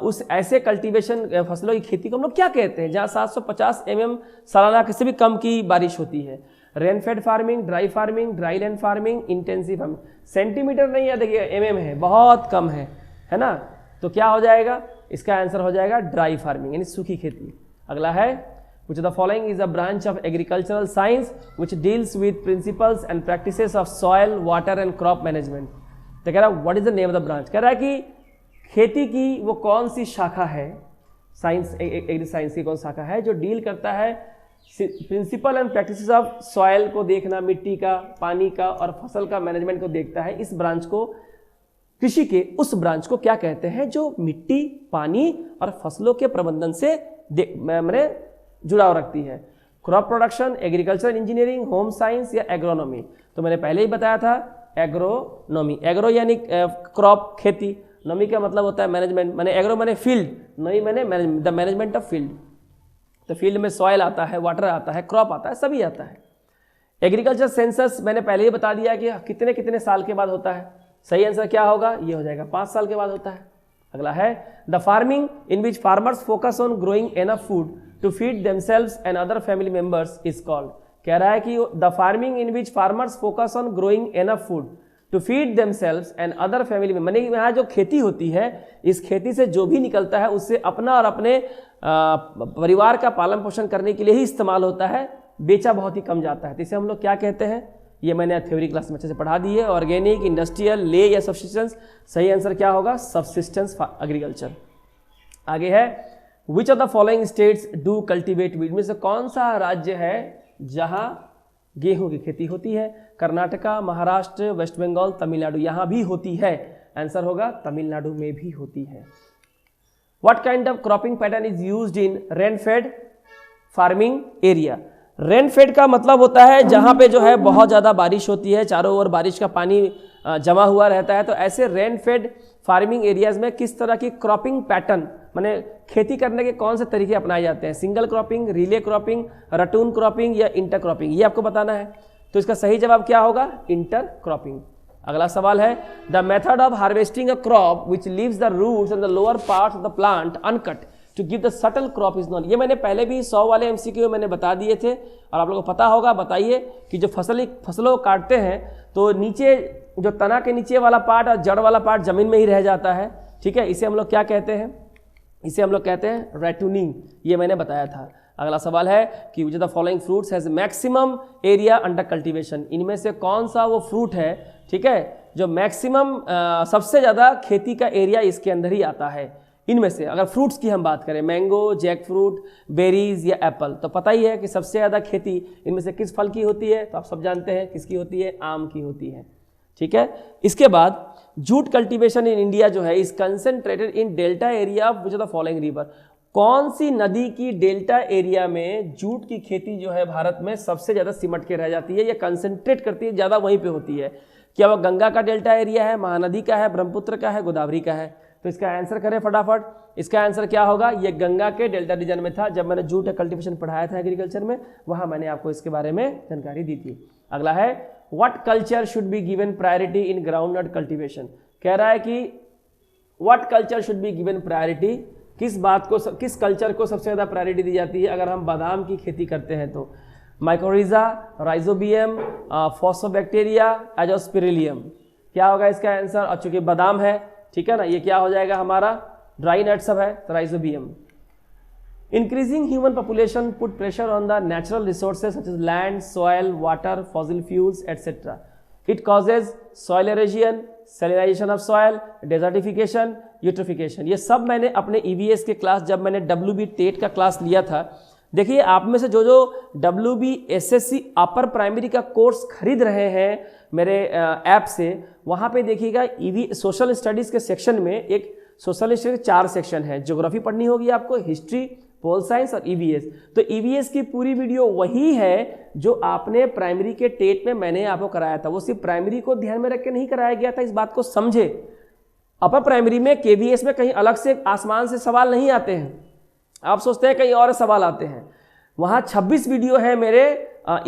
उस ऐसे कल्टीवेशन फसलों की खेती को हम लोग क्या कहते हैं? जहाँ 750 mm सालाना से भी कम की बारिश होती है। Rainfed farming, dry farming, dry land farming, intensive farming. Centimetre नहीं है, देखिए mm है, बहुत कम है ना। तो क्या हो जाएगा? इसका आंसर हो जाएगा ड्राई फार्मिंग यानी सूखी खेती। अगला है, which of the following is a branch of agricultural science which deals with principles and practices of soil, water and crop management। तो कह रहा है what is the name of the branch, कह रहा है कि खेती की वो कौन सी शाखा है, साइंस एग्री साइंस की कौन शाखा है जो डील करता है principle and practices of soil को देखना, मिट्टी का, पानी का और फसल का मैनेजमेंट को देखता है। इस ब्रांच को, कृषि के उस ब्रांच को क्या कहते हैं जो मिट्टी, पानी और फसलों के प्रबंधन से मैंने जुड़ाव रखती है? Crop production, agriculture engineering, home science या एग्रोनॉमी? तो मैंने पहले ही बताया था एग्रोनॉमी। एग्रो यानी क्रॉप, खेती, नॉमी का मतलब होता है मैनेजमेंट, मैंने एग्रो मैंने फील्ड, नॉमी मैंने द मैनेजमेंट ऑफ फील्ड। तो फील्ड में सॉइल आता है, वाटर आता है, क्रॉप आता है, सभी आता है। एग्रीकल्चर सेंसस मैंने पहले ही बता दिया कि कितने कितने साल के बाद होता है। सही आंसर क्या होगा? ये हो जाएगा 5 साल के बाद होता है। अगला है the farming in which farmers focus on growing enough food to feed themselves and other family members is called. कह रहा है कि the farming in which farmers focus on growing enough food to feed themselves and other family members, यानी यहाँ जो खेती होती है, इस खेती से जो भी निकलता है उससे अपना और अपने परिवार का पालन पोषण करने के लिए ही इस्तेमाल होता है, बेचा बहुत ही कम जाता है। तो इसे हम लोग क्या कहते हैं? ये मैंने थ्योरी क्लास में अच्छे से पढ़ा दी है। ऑर्गेनिक, इंडस्ट्रियल, ले या सब्सिस्टेंस? सही आंसर क्या होगा? Subsistence agriculture. आगे है which of the following states do cultivate wheat, में से कौन सा राज्य है जहां गेहूं की खेती होती है? कर्नाटका, महाराष्ट्र, वेस्ट बंगाल, तमिलनाडु? यहां भी होती है। आंसर होगा तमिलनाडु में भी होती है। What kind of cropping pattern is used in rain fade farming area? Rain fade का मतलब होता है जहां पे जो है बहुत ज़्यादा बारिश होती है, चारों ओर बारिश का पानी जमा हुआ रहता है। तो ऐसे रेन फेड फार्मिंग एरियाज में किस तरह की क्रॉपिंग पैटर्न, माने खेती करने के कौन से तरीके अपनाए जाते हैं? Single cropping, relay cropping, रटून cropping या इंटर क्रॉपिंग? ये आपको बताना है। तो इसका सही जवाब क्या होगा? Intercropping. अगला सवाल है the method of harvesting a crop which leaves the roots and the lower parts of the plant uncut to give the subtle crop is known. ये मैंने पहले भी 100 वाले एमसीक्यू मैंने बता दिए थे और आप लोगों को पता होगा। बताइए कि जो फसलों को काटते हैं तो नीचे जो तना के नीचे वाला पार्ट और जड़ वाला पार्ट जमीन में ही रह जाता है, ठीक है। इसे हम लोग क्या कहते हैं? इसे हम लोग कहते हैं रेटूनिंग। ये मैंने बताया था। अगला सवाल है कि which of the following fruits has maximum area under cultivation? इनमें से कौन सा वो फ्रूट है, ठीक है, जो मैक्सिमम सबसे ज़्यादा खेती का एरिया इसके अंदर ही आता है? इनमें से अगर फ्रूट्स की हम बात करें, मैंगो, जैक फ्रूट, बेरीज या एप्पल, तो पता ही है कि सबसे ज़्यादा खेती इनमें से किस फल की होती है? तो आप सब जानते हैं किसकी होती है? आम की होती है, ठीक है। इसके बाद जूट कल्टीवेशन इन इंडिया जो है is concentrated in delta area of which of the following river? कौन सी नदी की डेल्टा एरिया में जूट की खेती जो है भारत में सबसे ज़्यादा सिमट के रह जाती है या कंसंट्रेट करती है, ज़्यादा वहीं पे होती है? क्या वह गंगा का डेल्टा एरिया है, महानदी का है, ब्रह्मपुत्र का है, गोदावरी का है? तो इसका आंसर करें फटाफट। इसका आंसर क्या होगा? ये गंगा के डेल्टा रीजन में था। जब मैंने जूट कल्टीवेशन पढ़ाया था एग्रीकल्चर में, वहाँ मैंने आपको इसके बारे में जानकारी दी थी। अगला है what culture should be given priority in groundnut cultivation? कह रहा है कि what culture should be given priority, किस बात को, किस कल्चर को सबसे ज़्यादा प्रायोरिटी दी जाती है अगर हम बादाम की खेती करते हैं? तो माइकोरिजा, राइजोबियम, फोसोबैक्टीरिया, एजोस्पिरिलियम? क्या होगा इसका आंसर? और चूंकि बादाम है, ठीक है ना, ये क्या हो जाएगा हमारा? ड्राई नट सब है, तो rhizobium. Increasing human population put pressure on the natural resources such as land, soil, water, fossil fuels etcetera. It causes soil erosion, salinisation of soil, desertification, eutrophication. ये सब मैंने अपने ईवीएस के क्लास, जब मैंने WB टेट का क्लास लिया था, देखिए आप में से जो WB SSC अपर प्राइमरी का कोर्स खरीद रहे हैं मेरे ऐप से, वहाँ पे देखिएगा सोशल स्टडीज़ के सेक्शन में एक सोशल स्टडीज 4 सेक्शन है। ज्योग्राफी पढ़नी होगी आपको, हिस्ट्री, पोल साइंस और ईवीएस। तो ईवीएस की पूरी वीडियो वही है जो आपने प्राइमरी के टेट में मैंने आपको कराया था। वो सिर्फ प्राइमरी को ध्यान में रख के नहीं कराया गया था, इस बात को समझे। अपर प्राइमरी में केवीएस में कहीं अलग से आसमान से सवाल नहीं आते हैं, आप सोचते हैं कहीं और सवाल आते हैं। वहाँ 26 वीडियो है मेरे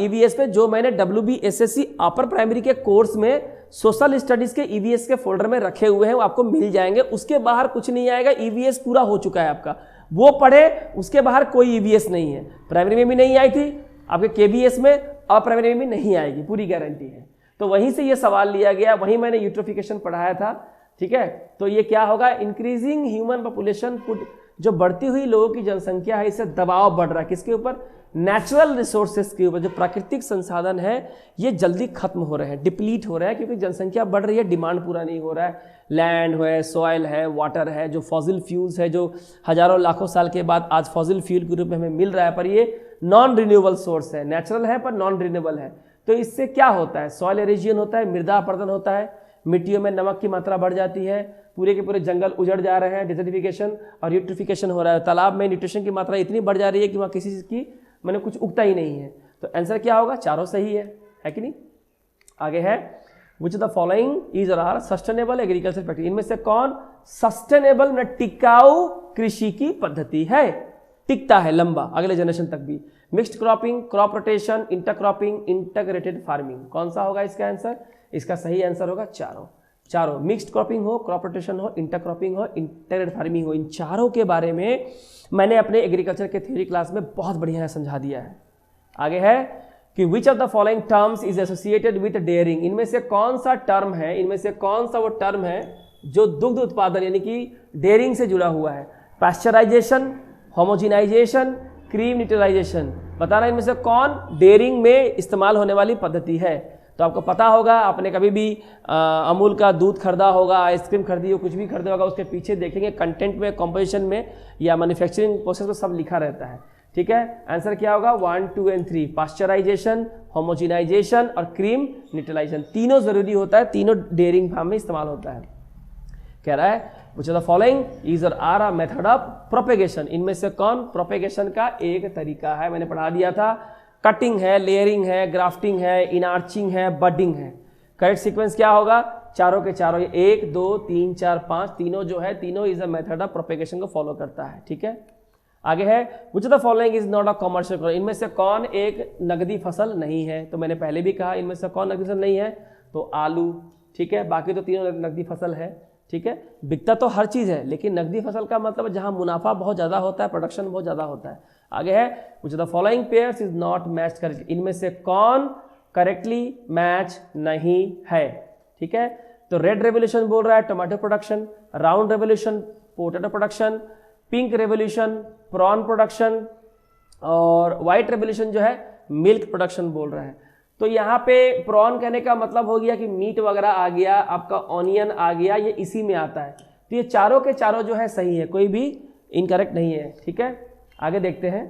ईवीएस पे जो मैंने WB SSC अपर प्राइमरी के कोर्स में सोशल स्टडीज़ के ईवीएस के फोल्डर में रखे हुए हैं, वो आपको मिल जाएंगे। उसके बाहर कुछ नहीं आएगा, ईवीएस पूरा हो चुका है आपका, वो पढ़े। उसके बाहर कोई ईवीएस नहीं है, प्राइमरी में भी नहीं आई थी, आपके केवीएस में और प्राइमरी में भी नहीं आएगी, पूरी गारंटी है। तो वहीं से ये सवाल लिया गया, वहीं मैंने यूट्रोफिकेशन पढ़ाया था, ठीक है। तो ये क्या होगा? इंक्रीजिंग ह्यूमन पॉपुलेशन पुट, जो बढ़ती हुई लोगों की जनसंख्या है, इससे दबाव बढ़ रहा है किसके ऊपर? नेचुरल रिसोर्सेज के ऊपर। जो प्राकृतिक संसाधन है ये जल्दी खत्म हो रहे हैं, डिप्लीट हो रहे हैं, क्योंकि जनसंख्या बढ़ रही है, डिमांड पूरा नहीं हो रहा है। लैंड है, सॉइल है, वाटर है, जो फॉसिल फ्यूल्स है, जो हजारों लाखों साल के बाद आज फॉसिल फ्यूल के रूप में हमें मिल रहा है, पर ये नॉन रिन्यूएबल सोर्स है, नेचुरल है पर नॉन रिन्यूएबल है। तो इससे क्या होता है? सॉइल एरोजन होता है, मृदा अपरदन होता है, मिट्टियों में नमक की मात्रा बढ़ जाती है, पूरे के पूरे जंगल उजड़ जा रहे हैं, डिजर्टिफिकेशन और यूट्रिफिकेशन हो रहा है, तालाब में न्यूट्रिशन की मात्रा इतनी बढ़ जा रही है कि वहाँ किसी चीज़ की मैंने कुछ उगता ही नहीं है। तो आंसर क्या होगा, चारों सही है कि नहीं। आगे है which the following is are sustainable agriculture practice, इनमें से कौन सस्टेनेबल में टिकाऊ कृषि की पद्धति है, टिकता है लंबा अगले जनरेशन तक भी। Mixed cropping, crop rotation, intercropping, integrated farming, कौन सा होगा इसका आंसर, इसका सही आंसर होगा चारों। मिक्स्ड क्रॉपिंग हो, क्रॉप रोटेशन हो, इंटरक्रॉपिंग हो, इंटीग्रेटेड फार्मिंग हो, इन चारों के बारे में मैंने अपने एग्रीकल्चर के थ्योरी क्लास में बहुत बढ़िया समझा दिया है। आगे है कि which of the following terms is associated with dairying, इनमें से कौन सा टर्म है, इनमें से कौन सा वो टर्म है जो दुग्ध उत्पादन यानी कि डेयरिंग से जुड़ा हुआ है। पास्चराइजेशन, होमोजिनाइजेशन, क्रीम न्यूट्रलाइजेशन, बताना इनमें से कौन डेयरिंग में इस्तेमाल होने वाली पद्धति है। तो आपको पता होगा, आपने कभी भी अमूल का दूध खरीदा होगा, आइसक्रीम खरीदी हो, कुछ भी खरीदा होगा, उसके पीछे देखेंगे कंटेंट में, कंपोजिशन में या मैन्युफैक्चरिंग प्रोसेस में सब लिखा रहता है। ठीक है, आंसर क्या होगा 1, 2 और 3, पास्चराइजेशन, होमोजिनाइजेशन और क्रीम न्यूट्रलाइजेशन, तीनों जरूरी होता है, तीनों डेयरिंग फार्म में इस्तेमाल होता है। कह रहा है which of the following is or are a method of propagation, इनमें से कौन प्रोपेगेशन का एक तरीका है, मैंने पढ़ा दिया था। कटिंग है, लेयरिंग है, ग्राफ्टिंग है, इनआर्चिंग है, बडिंग है। करेक्ट सीक्वेंस क्या होगा, चारों के चारों 1, 2, 3, 4, 5 तीनों जो है, तीनों is a method of propagation को फॉलो करता है। ठीक है, आगे है which of the following is not a commercial crop, इनमें से कौन एक नगदी फसल नहीं है। तो मैंने पहले भी कहा इनमें से कौन नगदी फसल नहीं है, तो आलू। ठीक है, बाकी तो तीनों नगदी फसल है। ठीक है, बिकता तो हर चीज़ है, लेकिन नकदी फसल का मतलब जहां मुनाफा बहुत ज़्यादा होता है, प्रोडक्शन बहुत ज़्यादा होता है। आगे है which of the following pairs is not matched correctly, इनमें से कौन करेक्टली मैच नहीं है। ठीक है, तो रेड रेवोल्यूशन बोल रहा है tomato production, round revolution potato production, pink revolution prawn production और व्हाइट रेवोल्यूशन जो है मिल्क प्रोडक्शन बोल रहा है। तो यहाँ पे प्रॉन कहने का मतलब हो गया कि मीट वगैरह आ गया, आपका ऑनियन आ गया, ये इसी में आता है। तो ये चारों के चारों जो है सही है, कोई भी इनकरेक्ट नहीं है। ठीक है, आगे देखते हैं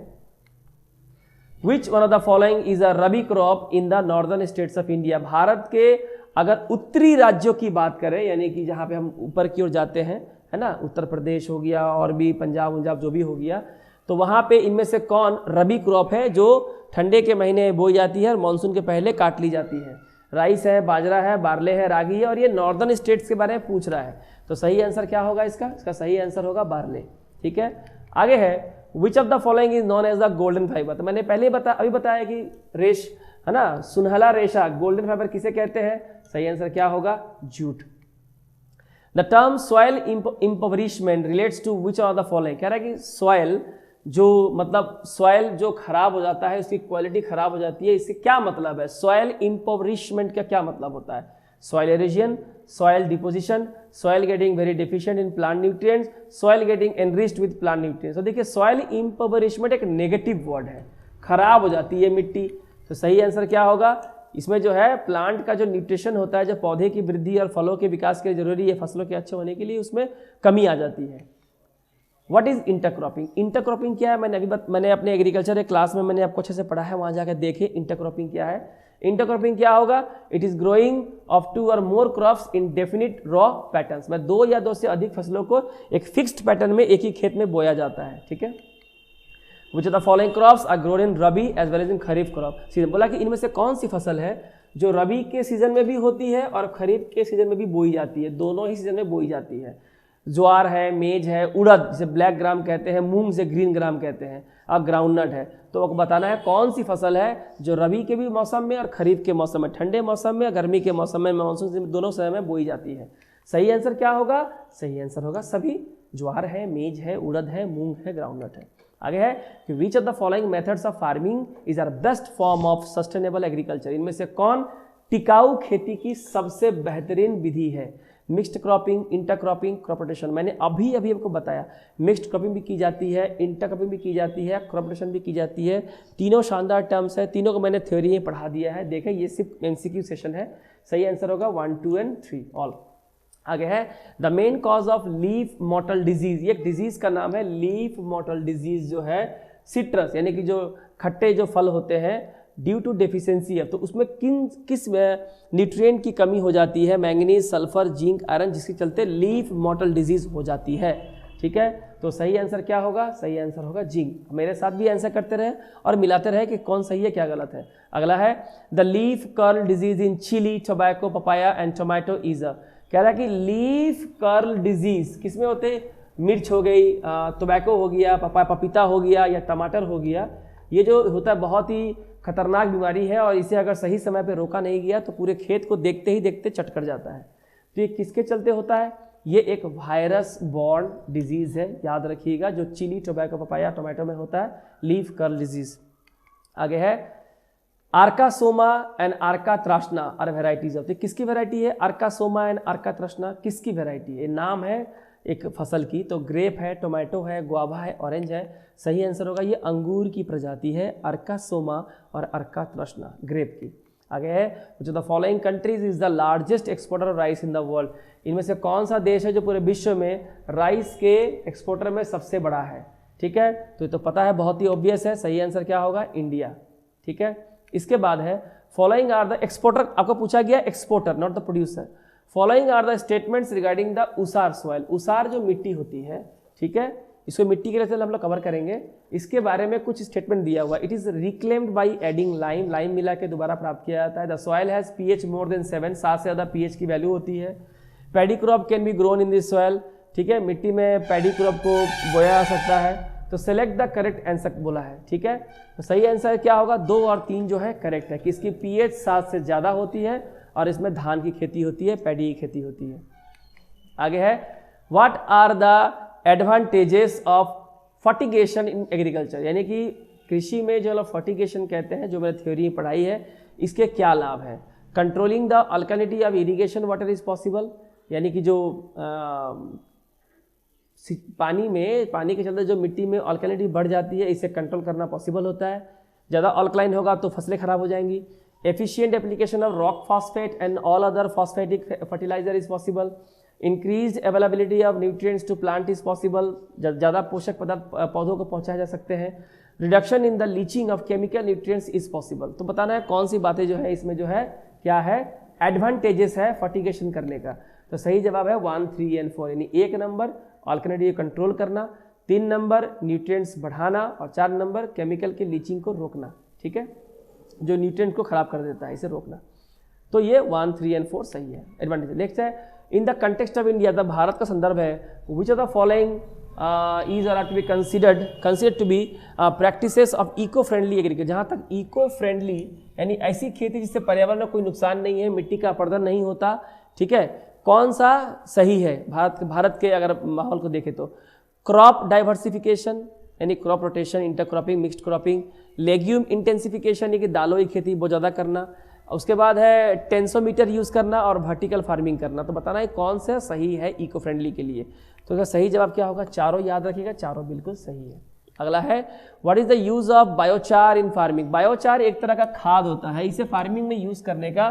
which one of the following is a rabi crop in the northern states of India, Bharat के अगर उत्तरी राज्यों की बात करें, यानी कि जहाँ पे हम ऊपर की ओर जाते हैं, है ना, उत्तर प्रदेश हो गया और भी पंजाब जो भी हो गया, तो वहाँ पे इनमें से कौन रबी क्रॉप है जो ठंडे के महीने बोई जाती है और मानसून के पहले काट ली जाती है। राइस है, बाजरा है, बार्ले है, रागी है, और ये नॉर्दर्न स्टेट्स के बारे में पूछ रहा है। तो सही आंसर क्या होगा इसका सही आंसर होगा बार्ले। ठीक है, आगे है which of the following is known as the golden fibre, तो मैंने पहले अभी बताया कि रेश है ना, सुनहला रेशा गोल्डन फाइबर किसे कहते हैं, सही आंसर क्या होगा jute. The term soil impoverishment relates to which of the following, कह रहा है कि सॉइल जो मतलब सॉइल जो खराब हो जाता है, उसकी क्वालिटी खराब हो जाती है, इससे क्या मतलब है, सॉइल इम्पोवरिशमेंट का क्या मतलब होता है, soil halogen, soil deposition, soil getting very deficient in plant nutrients, soil getting enriched with plant nutrients. तो देखिए सॉइल इम्पोवरिशमेंट एक नेगेटिव वर्ड है, खराब हो जाती है मिट्टी। तो सही आंसर क्या होगा, इसमें जो है प्लांट का जो न्यूट्रिशन होता है, जो पौधे की वृद्धि और फलों के विकास के लिए जरूरी है, फसलों के अच्छे होने के लिए, उसमें कमी आ जाती है। व्हाट इज इंटरक्रॉपिंग, इंटरक्रॉपिंग क्या है, मैंने अपने एग्रीकल्चर के क्लास में मैंने आपको अच्छे से पढ़ा है, वहां जाकर देखिए इंटरक्रॉपिंग क्या है। इंटरक्रॉपिंग क्या होगा, इट इज ग्रोइंग ऑफ 2 और मोर क्रॉप्स इन डेफिनिट रॉ पैटर्न्स, में 2 या 2 से अधिक फसलों को एक फिक्स्ड पैटर्न में एक ही खेत में बोया जाता है। ठीक है, which of the following crops are grown in rabi as well as in kharif crop season, बोला कि इनमें से कौन सी फसल है जो रबी के सीजन में भी होती है और खरीफ के सीजन में भी बोई जाती है, दोनों ही सीजन में बोई जाती है। ज्वार है, मेज है, उड़द जिसे ब्लैक ग्राम कहते हैं, मूंग से ग्रीन ग्राम कहते हैं, और ग्राउंडनट है। तो आपको बताना है कौन सी फसल है जो रबी के भी मौसम में और खरीफ के मौसम में, ठंडे मौसम में, गर्मी के मौसम में, मानसून से दोनों समय में बोई जाती है। सही आंसर क्या होगा, सही आंसर होगा सभी, ज्वार है, मेज है, उड़द है, मूंग है, ग्राउंडनट है। आगे है कि which of the following methods of farming is are best form of sustainable agriculture, इनमें से कौन टिकाऊ खेती की सबसे बेहतरीन विधि है। Mixed cropping, intercropping, crop rotation, मैंने अभी आपको बताया मिक्स्ड क्रॉपिंग भी की जाती है, इंटरक्रॉपिंग भी की जाती है, क्रॉप रोटेशन भी की जाती है। तीनों शानदार टर्म्स है, तीनों को मैंने थ्योरी में पढ़ा दिया है। देखें ये सिर्फ एमसीक्यू सेशन है, सही आंसर होगा 1, 2 और 3 ऑल। आगे है the main cause of leaf mortal disease, एक डिजीज का नाम है लीफ मॉटल डिजीज, जो है सिट्रस यानी कि जो खट्टे जो फल होते हैं ड्यू टू डेफिशिएंसी है, तो उसमें किस न्यूट्रिएंट की कमी हो जाती है, मैंगनीज, सल्फर, जिंक, आयरन, जिसके चलते लीफ मोटल डिजीज हो जाती है। ठीक है, तो सही आंसर क्या होगा? सही आंसर होगा जिंक। मेरे साथ भी आंसर करते रहे और मिलाते रहे कि कौन सही है क्या गलत है। अगला है the leaf curl disease in chilli, tobacco, papaya and tomato is a, कह रहा है कि लीफ कर्ल डिजीज किसमें होते? मिर्च हो गई, टोबैको हो गया, पपीता हो गया या टमाटर हो गया। ये जो होता है बहुत ही खतरनाक बीमारी है और इसे अगर सही समय पर रोका नहीं गया तो पूरे खेत को देखते ही देखते चट कर जाता है। तो ये किसके चलते होता है? ये एक वायरस बॉर्न डिजीज है, याद रखिएगा, जो चिली, टोबैको, पपाया, टोमेटो में होता है, लीफ कर्ल डिजीज। आगे है आर्कासोमा एंड आर्कात्रासना आर वेराइटीज ऑफ, किसकी वेराइटी है? आर्कासोमा एंड आर्कात्रासना किसकी वेराइटी है? नाम है एक फसल की, तो ग्रेप है, टोमेटो है, गुआवा है, ऑरेंज है। सही आंसर होगा ये अंगूर की प्रजाति है, आर्कासोमा और आर्कात्रासना ग्रेप की। आगे है जो the following countries is the largest exporter of rice in the world, इनमें से कौन सा देश है जो पूरे विश्व में राइस के एक्सपोर्टर में सबसे बड़ा है? ठीक है, तो ये तो पता है, बहुत ही ऑब्वियस है। सही आंसर क्या होगा? इंडिया। ठीक है, इसके बाद है फॉलोइंग आर द एक्सपोर्टर, आपको पूछा गया exporter not the producer. Following are the statements regarding the usar soil, उसार जो मिट्टी होती है, ठीक है, इसको मिट्टी के लिए हम लोग कवर करेंगे, इसके बारे में कुछ स्टेटमेंट दिया हुआ। It is reclaimed by adding lime, lime मिला के दोबारा प्राप्त किया जाता है। The soil has pH more than 7, 7 से ज़्यादा पीएच की वैल्यू होती है। Paddy crop can be grown in this soil, ठीक है, मिट्टी में पैडी क्रॉप को बोया जा सकता है। तो सेलेक्ट द करेक्ट आंसर बोला है। ठीक है, तो सही आंसर क्या होगा? 2 और 3 जो है करेक्ट है, कि इसकी पीएच 7 से ज़्यादा होती है और इसमें धान की खेती होती है, पैडी की खेती होती है। आगे है what are the advantages of fertigation in agriculture, यानी कि कृषि में जो लोग फर्टिगेशन कहते हैं, जो मैंने थ्योरी में पढ़ाई है, इसके क्या लाभ है? Controlling the alkalinity of irrigation water is possible, यानी कि जो पानी के चलते जो मिट्टी में अल्कलिनिटी बढ़ जाती है, इसे कंट्रोल करना पॉसिबल होता है। ज़्यादा अल्कलाइन होगा तो फसलें खराब हो जाएंगी। Efficient application of rock phosphate and all other phosphatic fertiliser is possible. Increase availability of nutrients to plant is possible, ज़्यादा पोषक पदार्थ पौधों को पहुंचाए जा सकते हैं। Reduction in the leaching of chemical nutrients is possible. तो बताना है कौन सी बातें जो है इसमें जो है क्या है एडवांटेजेस है फर्टिगेशन करने का। तो सही जवाब है 1, 3 एंड 4, यानी 1 नंबर अल्कलिनिटी कंट्रोल करना, 3 नंबर न्यूट्रिएंट्स बढ़ाना और 4 नंबर केमिकल की लीचिंग को रोकना। ठीक है, जो न्यूट्रिएंट को खराब कर देता है इसे रोकना। तो ये 1, 3 एंड 4 सही है एडवांटेज। नेक्स्ट है in the context of India, the Bharat का संदर्भ है, which of the following is are to be considered to be practices of eco friendly agriculture. जहाँ तक इको फ्रेंडली यानी ऐसी खेती जिससे पर्यावरण में कोई नुकसान नहीं है, मिट्टी का अपरदन नहीं होता, ठीक है, कौन सा सही है भारत के अगर माहौल को देखें तो? क्रॉप डाइवर्सिफिकेशन यानी crop rotation, intercropping, mixed cropping, legume intensification यानी कि दालों की खेती बहुत ज़्यादा करना, उसके बाद है टेंसोमीटर यूज़ करना और वर्टिकल फार्मिंग करना। तो बताना है कौन सा सही है इको फ्रेंडली के लिए। तो इसका सही जवाब क्या होगा? चारों याद रखिएगा, चारों बिल्कुल सही है। अगला है what is the use of biochar in farming. Biochar एक तरह का खाद होता है, इसे फार्मिंग में यूज करने का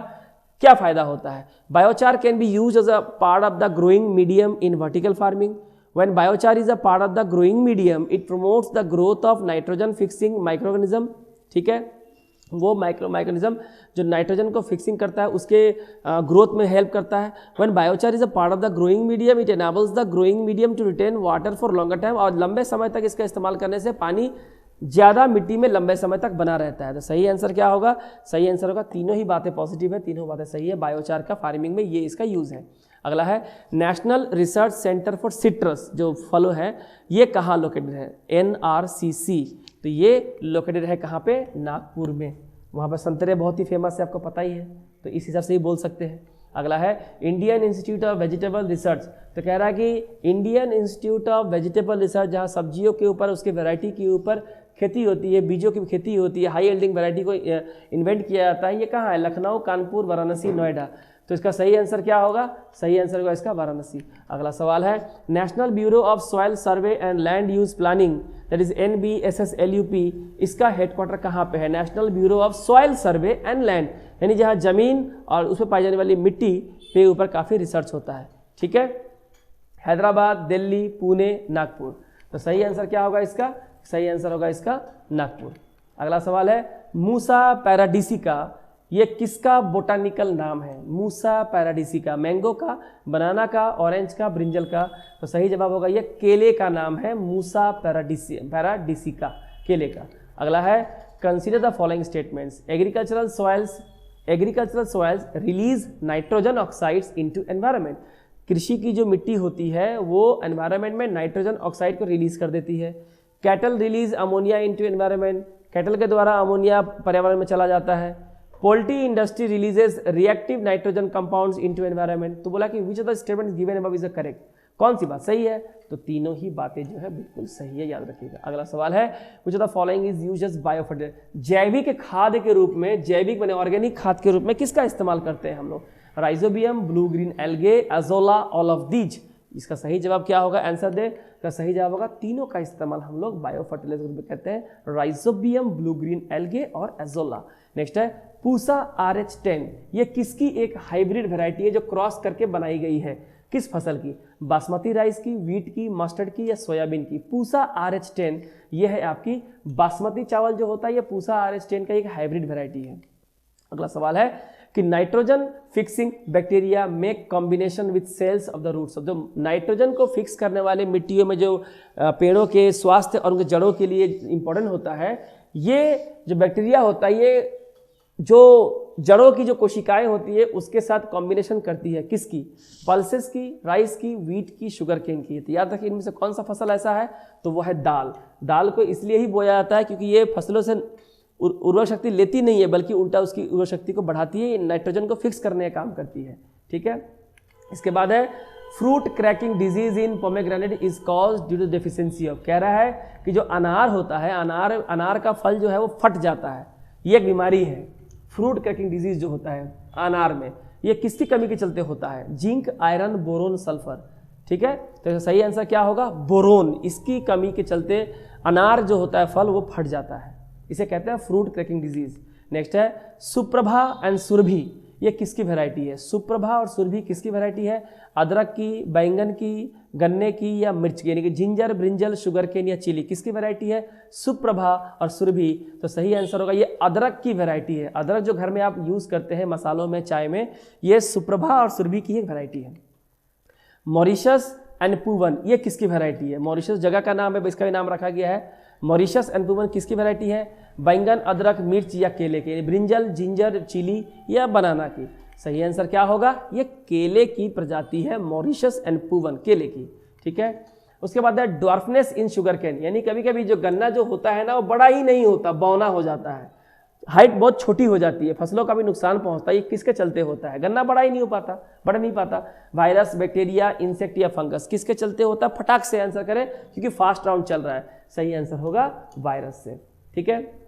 क्या फायदा होता है? Biochar can be use as a part of the growing medium in vertical farming. When biochar is a part of the growing medium, it promotes the growth of nitrogen fixing microorganism। ठीक है, वो माइक्रोनिज्म जो नाइट्रोजन को फिक्सिंग करता है उसके ग्रोथ में हेल्प करता है। When biochar is a part of the growing medium, it enables the growing medium to retain water for longer time। और लंबे समय तक इसका इस्तेमाल करने से पानी ज़्यादा मिट्टी में लंबे समय तक बना रहता है। तो सही आंसर क्या होगा? सही आंसर होगा, तीनों ही बातें पॉजिटिव है, तीनों बातें सही है। बायोचार का फार्मिंग में ये इसका यूज़ है। अगला है national research centre for citrus, जो फलों है, ये कहाँ लोकेटेड है? NRCC। तो ये लोकेटेड है कहाँ पे? नागपुर में। वहाँ पर संतरे बहुत ही फेमस है, आपको पता ही है, तो इस हिसाब से ही बोल सकते हैं। अगला है Indian institute of vegetable research. तो कह रहा है कि Indian institute of vegetable research, जहाँ सब्जियों के ऊपर, उसके वैरायटी के ऊपर खेती होती है, बीजों की खेती होती है, हाई यील्डिंग वैरायटी को इन्वेंट किया जाता है, ये कहाँ है? लखनऊ, कानपुर, वाराणसी, नोएडा। तो इसका सही आंसर क्या होगा? सही आंसर होगा इसका वाराणसी। अगला सवाल है national bureau of soil survey and land use planning, that is NBSSLUP, इसका हेडक्वार्टर कहाँ पे है? National bureau of soil survey and land, यानी जहाँ जमीन और उसमें पाई जाने वाली मिट्टी पे ऊपर काफ़ी रिसर्च होता है। ठीक है, हैदराबाद, दिल्ली, पुणे, नागपुर। तो सही आंसर क्या होगा इसका? सही आंसर होगा इसका नागपुर। अगला सवाल है मूसा पैराडिसिका, ये किसका बोटानिकल नाम है? मूसा पैराडिसिका, मैंगो का, बनाना का, ऑरेंज का, ब्रिंजल का? तो सही जवाब होगा ये केले का नाम है, मूसा पैराडिसिका, केले का। अगला है consider the following statements, agricultural soils release nitrogen oxides into environment. कृषि की जो मिट्टी होती है वो एनवायरनमेंट में नाइट्रोजन ऑक्साइड को रिलीज कर देती है। Cattle release ammonia into environment, cattle के द्वारा अमोनिया पर्यावरण में चला जाता है। Poultry industry releases reactive nitrogen compounds into environment. तो बोला कि which of the statement given above is correct, कौन सी बात सही है? तो तीनों ही बातें जो है बिल्कुल सही है, याद रखिएगा। अगला सवाल है which of the following is used as biofertiliser, जैविक खाद के रूप में, जैविक बने ऑर्गेनिक खाद के रूप में किसका इस्तेमाल करते हैं हम लोग? Rhizobium, blue green algae, azolla, all of these. इसका सही जवाब क्या होगा? आंसर दे। का सही जवाब होगा तीनों का इस्तेमाल हम लोग बायोफर्टिलाइजर में करते हैं, राइजोबियम, ब्लू ग्रीन एल्गे और एजोला। नेक्स्ट है पूसा RH10, ये किसकी एक हाइब्रिड वैरायटी है जो क्रॉस करके बनाई गई है? किस फसल की? बासमती राइस की, वीट की, मस्टर्ड की या सोयाबीन की? पूसा RH10 ये है आपकी बासमती चावल जो होता है, ये पूसा RH10 का एक हाइब्रिड वैरायटी है। अगला सवाल है कि nitrogen fixing bacteria make combination with cells of the roots. जो नाइट्रोजन को फिक्स करने वाले मिट्टियों में जो पेड़ों के स्वास्थ्य और उनके जड़ों के लिए इंपॉर्टेंट होता है, ये जो बैक्टीरिया होता है ये जो जड़ों की जो कोशिकाएं होती है उसके साथ कॉम्बिनेशन करती है। किसकी? पल्सेस की, राइस की, वीट की, शुगर केन की। तो याद रखिए इनमें से कौन सा फसल ऐसा है? तो वो है दाल। दाल को इसलिए ही बोया जाता है क्योंकि ये फसलों से उर्वरक शक्ति लेती नहीं है बल्कि उल्टा उसकी उर्वरक शक्ति को बढ़ाती है, नाइट्रोजन को फिक्स करने का काम करती है। ठीक है, इसके बाद है fruit cracking disease in pomegranate is caused due to deficiency of. कह रहा है कि जो अनार होता है, अनार का फल जो है वो फट जाता है, ये एक बीमारी है। फ्रूट क्रैकिंग डिजीज जो होता है अनार में, ये किसकी कमी के चलते होता है? Zinc, iron, boron, sulphur. ठीक है, तो सही आंसर क्या होगा? बोरोन। इसकी कमी के चलते अनार जो होता है फल वो फट जाता है, इसे कहते हैं फ्रूट क्रैकिंग डिजीज। नेक्स्ट है सुप्रभा एंड सुरभि, ये किसकी वैरायटी है? सुप्रभा और सुरभि किसकी वैरायटी है? अदरक की, बैंगन की, गन्ने की या मिर्च की, यानी कि जिंजर, ब्रिंजल, शुगर केन या चिली, किसकी वैरायटी है? सुप्रभा और सुरभि। तो सही आंसर होगा ये अदरक की वैरायटी है। अदरक जो घर में आप यूज करते हैं मसालों में, चाय में, ये सुप्रभा और सुरभि की एक वैरायटी है। मॉरिशस एंड पूवन, ये किसकी वैरायटी है? मॉरिशस जगह का नाम है, इसका भी नाम रखा गया है। मॉरिशस एंड पूवन किसकी वैरायटी है? बैंगन, अदरक, मिर्च या केले की, ब्रिंजल, जिंजर, चिली या बनाना की। सही आंसर क्या होगा? ये केले की प्रजाति है, मॉरिशस एंड पूवन, केले की। ठीक है, उसके बाद है ड्वार्फनेस इन शुगर केन, यानी कभी कभी जो गन्ना जो होता है ना वो बड़ा ही नहीं होता, बौना हो जाता है, हाइट बहुत छोटी हो जाती है, फसलों का भी नुकसान पहुंचता है। ये किसके चलते होता है? गन्ना बड़ा ही नहीं हो पाता, बढ़ नहीं पाता। वायरस, बैक्टीरिया, इंसेक्ट या फंगस, किसके चलते होता है? फटाक से आंसर करें क्योंकि फास्ट राउंड चल रहा है। सही आंसर होगा वायरस से। ठीक है,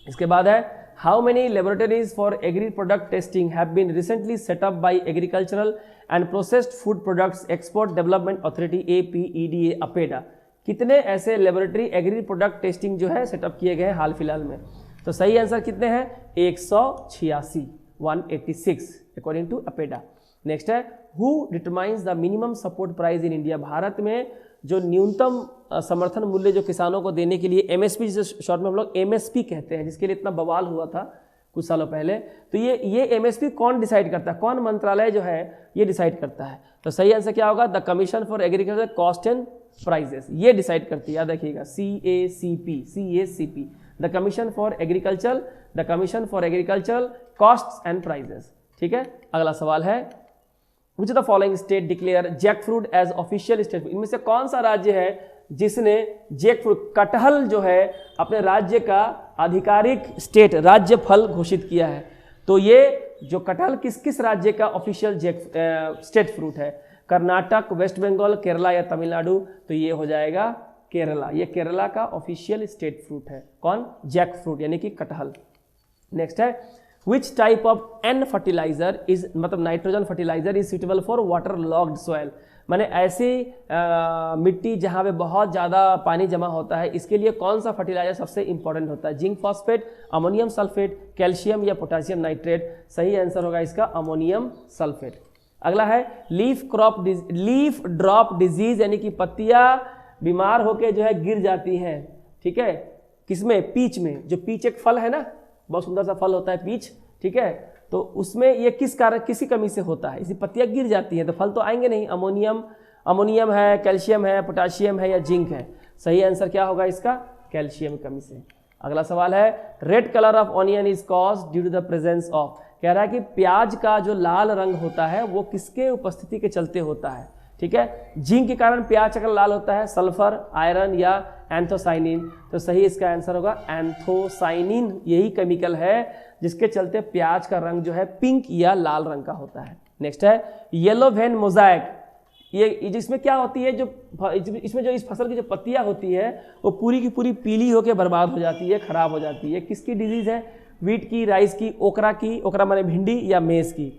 इसके बाद है how many laboratories for agri product testing have been recently set up by agricultural and processed food products export development authority APEDA APEDA. कितने ऐसे लेबोरेटरी एग्री प्रोडक्ट टेस्टिंग जो है सेटअप किए गए हैं हाल फिलहाल में? तो सही आंसर कितने हैं? 186, 186 अकॉर्डिंग टू अपेडा। नेक्स्ट है who determines the minimum support price in India. Bharat में जो न्यूनतम समर्थन मूल्य जो किसानों को देने के लिए MSP, जिसे शॉर्ट में हम लोग MSP कहते हैं, जिसके लिए इतना बवाल हुआ था कुछ सालों पहले, तो ये MSP कौन डिसाइड करता है? कौन मंत्रालय जो है ये डिसाइड करता है? तो सही आंसर क्या होगा? The commission for agriculture cost and prices, ये डिसाइड करती है, याद रखिएगा, CACP, the commission for agricultural cost and prices. ठीक है, अगला सवाल है which of the following state declare jackfruit as official state. इनमें से कौन सा राज्य है जिसने जैक फ्रूट, कटहल जो है, अपने राज्य का आधिकारिक स्टेट, राज्य फल घोषित किया है? तो ये जो कटहल किस किस राज्य का ऑफिशियल स्टेट फ्रूट है? कर्नाटक, वेस्ट बंगाल, केरला या तमिलनाडु? तो ये हो जाएगा केरला, ये केरला का ऑफिशियल स्टेट फ्रूट है। कौन? जैक फ्रूट यानी कि कटहल। नेक्स्ट है which type of N fertiliser is, मतलब nitrogen fertiliser is suitable for waterlogged soil. माने ऐसी मिट्टी जहाँ पे बहुत ज़्यादा पानी जमा होता है, इसके लिए कौन सा फर्टिलाइजर सबसे इंपॉर्टेंट होता है? Zinc phosphate, ammonium sulphate, calcium या पोटेशियम नाइट्रेट? सही आंसर होगा इसका अमोनियम सल्फेट। अगला है लीफ ड्रॉप डिजीज, यानी कि पत्तियाँ बीमार होकर जो है गिर जाती हैं। ठीक है, किसमें? पीच में। जो पीच एक फल है ना, बहुत सुंदर सा फल होता है पीच, ठीक है, तो उसमें ये किस कारण, किसी कमी से होता है? इसी पत्तियां गिर जाती हैं तो फल तो आएंगे नहीं। अमोनियम है, कैल्शियम है, पोटाशियम है या जिंक है? सही आंसर क्या होगा इसका? कैल्शियम कमी से। अगला सवाल है, red colour of onion is caused due to the presence of. कह रहा है कि प्याज का जो लाल रंग होता है वो किसके उपस्थिति के चलते होता है? ठीक है, जिंक के कारण प्याज का लाल होता है, सल्फर, आयरन या एंथोसाइनिन? तो सही इसका आंसर होगा एंथोसाइनिन। यही केमिकल है जिसके चलते प्याज का रंग जो है पिंक या लाल रंग का होता है। नेक्स्ट है येलो वेन मोजाइक। ये जिसमें क्या होती है, जो इसमें जो इस फसल की जो पत्तियां होती है वो पूरी की पूरी पीली होकर बर्बाद हो जाती है, खराब हो जाती है। किसकी डिजीज है? वीट की, राइस की, ओकरा की, ओकरा माने भिंडी, या मेज की?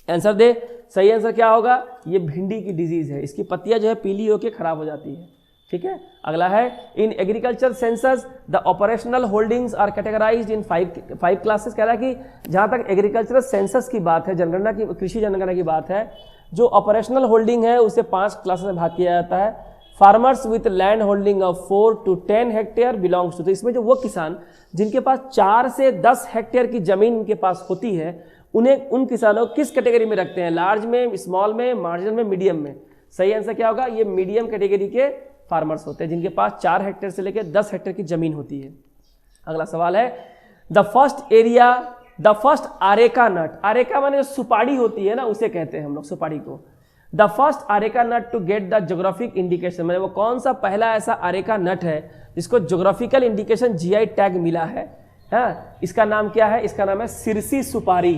आंसर दे। सही आंसर क्या होगा? ये भिंडी की डिजीज है, इसकी पत्तियां जो है पीली होकर खराब हो जाती है। ठीक है, अगला है, in agriculture census the operational holdings are categorised in five classes. कह रहा है कि जहां तक एग्रीकल्चरल सेंसस की बात है, जनगणना की, कृषि जनगणना की बात है, जो ऑपरेशनल होल्डिंग है उसे 5 क्लासेस में भाग किया जाता है। Farmers with land holding of 4 to 10 hectare belongs to. तो इसमें जो वो किसान जिनके पास 4 से 10 हेक्टेयर की जमीन उनके पास होती है, उन्हें, उन किसानों को किस कैटेगरी में रखते हैं? लार्ज में, स्मॉल में, मार्जिनल में, मीडियम में? सही आंसर क्या होगा? ये मीडियम कैटेगरी के फार्मर्स होते हैं जिनके पास 4 हेक्टेयर से लेकर 10 हेक्टेयर की जमीन होती है। अगला सवाल है, द फर्स्ट आरेका नट। आरेका माने जो सुपारी होती है ना, उसे कहते हैं हम लोग सुपारी को। The first areca nut to get the geographic indication, मैंने वो कौन सा पहला ऐसा आरेका नट है जिसको ज्योग्राफिकल इंडिकेशन GI टैग मिला है? हाँ, इसका नाम क्या है? इसका नाम है सिरसी सुपारी।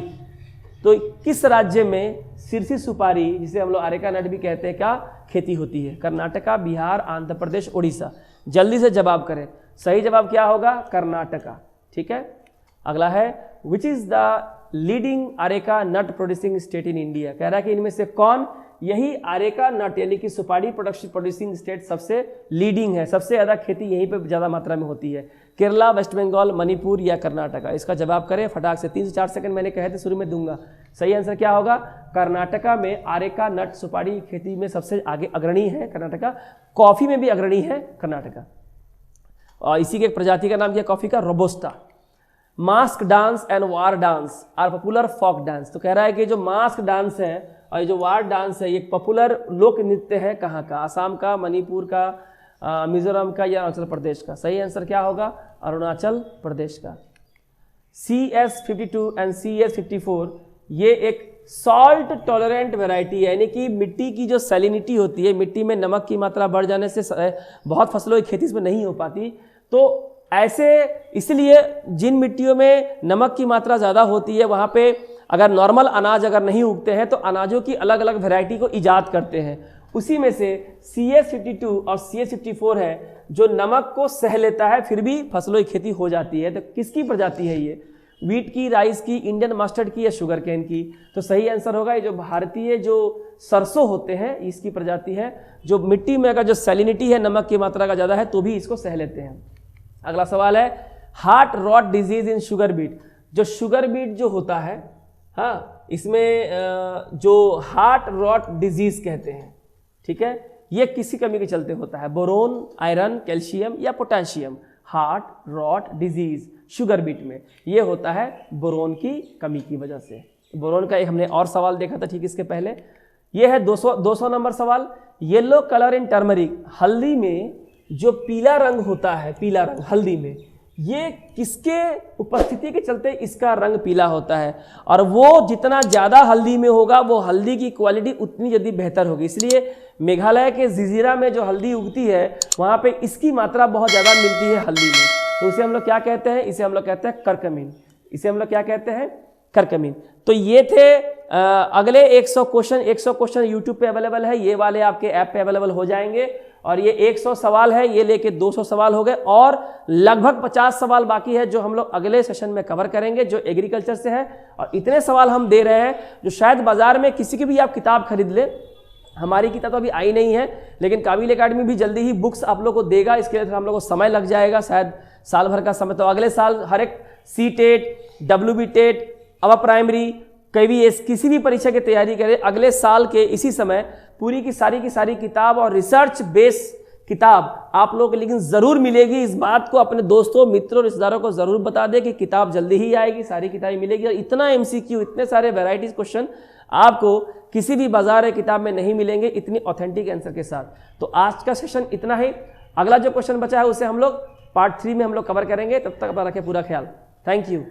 तो किस राज्य में सिरसी सुपारी, जिसे हम लोग आरेका नट भी कहते हैं, क्या खेती होती है? कर्नाटका, बिहार, आंध्र प्रदेश, उड़ीसा? जल्दी से जवाब करें। सही जवाब क्या होगा? कर्नाटका। ठीक है, अगला है, which is the leading areca nut producing state in India. कह रहा है कि इनमें से कौन, यही आरेका नट यानी कि सुपारी प्रोड्यूसिंग स्टेट सबसे लीडिंग है, सबसे ज्यादा खेती यहीं पे ज्यादा मात्रा में होती है? केरला, वेस्ट बंगाल, मणिपुर या कर्नाटका? इसका जवाब करें फटाक से, 3 से 4 सेकंड मैंने कहे थे शुरू में दूंगा। सही आंसर क्या होगा? कर्नाटका में आरेका नट सुपारी खेती में सबसे आगे अग्रणी है कर्नाटका। कॉफी में भी अग्रणी है कर्नाटका। और इसी के एक प्रजाति का नाम क्या? कॉफी का robusta. Mask dance and war dance are popular folk dance. तो कह रहा है कि जो मास्क डांस है और जो वार डांस है, ये पॉपुलर लोक नृत्य है कहाँ का? असम का, मणिपुर का, मिजोरम का या अरुणाचल प्रदेश का? सही आंसर क्या होगा? अरुणाचल प्रदेश का। CS52 एंड CS54 ये एक सॉल्ट टॉलरेंट वेराइटी है, यानी कि मिट्टी की जो सैलिनिटी होती है, मिट्टी में नमक की मात्रा बढ़ जाने से बहुत फसलों की खेती इसमें नहीं हो पाती। तो ऐसे इसलिए जिन मिट्टियों में नमक की मात्रा ज़्यादा होती है वहाँ पे अगर नॉर्मल अनाज अगर नहीं उगते हैं तो अनाजों की अलग अलग वैरायटी को ईजाद करते हैं। उसी में से CS52 और CS54 है जो नमक को सह लेता है फिर भी फसलों की खेती हो जाती है। तो किसकी प्रजाति है ये? वीट की, राइस की, इंडियन मस्टर्ड की या शुगर केन की? तो सही आंसर होगा ये जो भारतीय जो सरसों होते हैं इसकी प्रजाति है, जो मिट्टी में अगर जो सैलिनिटी है, नमक की मात्रा का ज़्यादा है तो भी इसको सह लेते हैं। अगला सवाल है, heart rot disease in sugar beet. जो शुगर बीट जो होता है, हाँ, इसमें जो हार्ट रॉट डिजीज कहते हैं, ठीक है, ये किसी कमी के चलते होता है? बोरोन, आयरन, कैल्शियम या potassium? Heart rot disease sugar beet में ये होता है बोरोन की कमी की वजह से। बोरोन का एक हमने और सवाल देखा था ठीक इसके पहले। ये है 200 नंबर सवाल। येलो कलर इन टर्मरिक, हल्दी में जो पीला रंग होता है, पीला रंग हल्दी में, ये किसके उपस्थिति के चलते इसका रंग पीला होता है? और वो जितना ज़्यादा हल्दी में होगा वो हल्दी की क्वालिटी उतनी जल्दी बेहतर होगी। इसलिए मेघालय के जिजीरा में जो हल्दी उगती है वहाँ पे इसकी मात्रा बहुत ज़्यादा मिलती है हल्दी में। तो इसे हम लोग क्या कहते हैं? इसे हम लोग कहते हैं करकमीन। इसे हम लोग क्या कहते हैं? करकमीन। तो ये थे अगले 100 क्वेश्चन यूट्यूब पे अवेलेबल है, ये वाले आपके ऐप पे अवेलेबल हो जाएंगे। और ये 100 सवाल है, ये लेके 200 सवाल हो गए और लगभग 50 सवाल बाकी है जो हम लोग अगले सेशन में कवर करेंगे जो एग्रीकल्चर से है। और इतने सवाल हम दे रहे हैं जो शायद बाजार में किसी की भी आप किताब खरीद ले, हमारी किताब तो अभी आई नहीं है लेकिन काबिल एकेडमी भी जल्दी ही बुक्स आप लोग को देगा। इसके लिए हम लोग को समय लग जाएगा, शायद साल भर का समय। तो अगले साल हर एक CTET, WB टेट, अवर प्राइमरी, KVS किसी भी परीक्षा की तैयारी करें, अगले साल के इसी समय पूरी की सारी किताब और रिसर्च बेस किताब आप लोगों को लेकिन ज़रूर मिलेगी। इस बात को अपने दोस्तों, मित्रों, रिश्तेदारों को ज़रूर बता दें कि किताब जल्दी ही आएगी, सारी किताबें मिलेगी। और इतना MCQ, इतने सारे वैराइटीज क्वेश्चन आपको किसी भी बाजार या किताब में नहीं मिलेंगे इतनी ऑथेंटिक आंसर के साथ। तो आज का सेशन इतना ही। अगला जो क्वेश्चन बचा है उसे हम लोग पार्ट 3 में हम लोग कवर करेंगे। तब तक अपना रखें पूरा ख्याल। Thank you.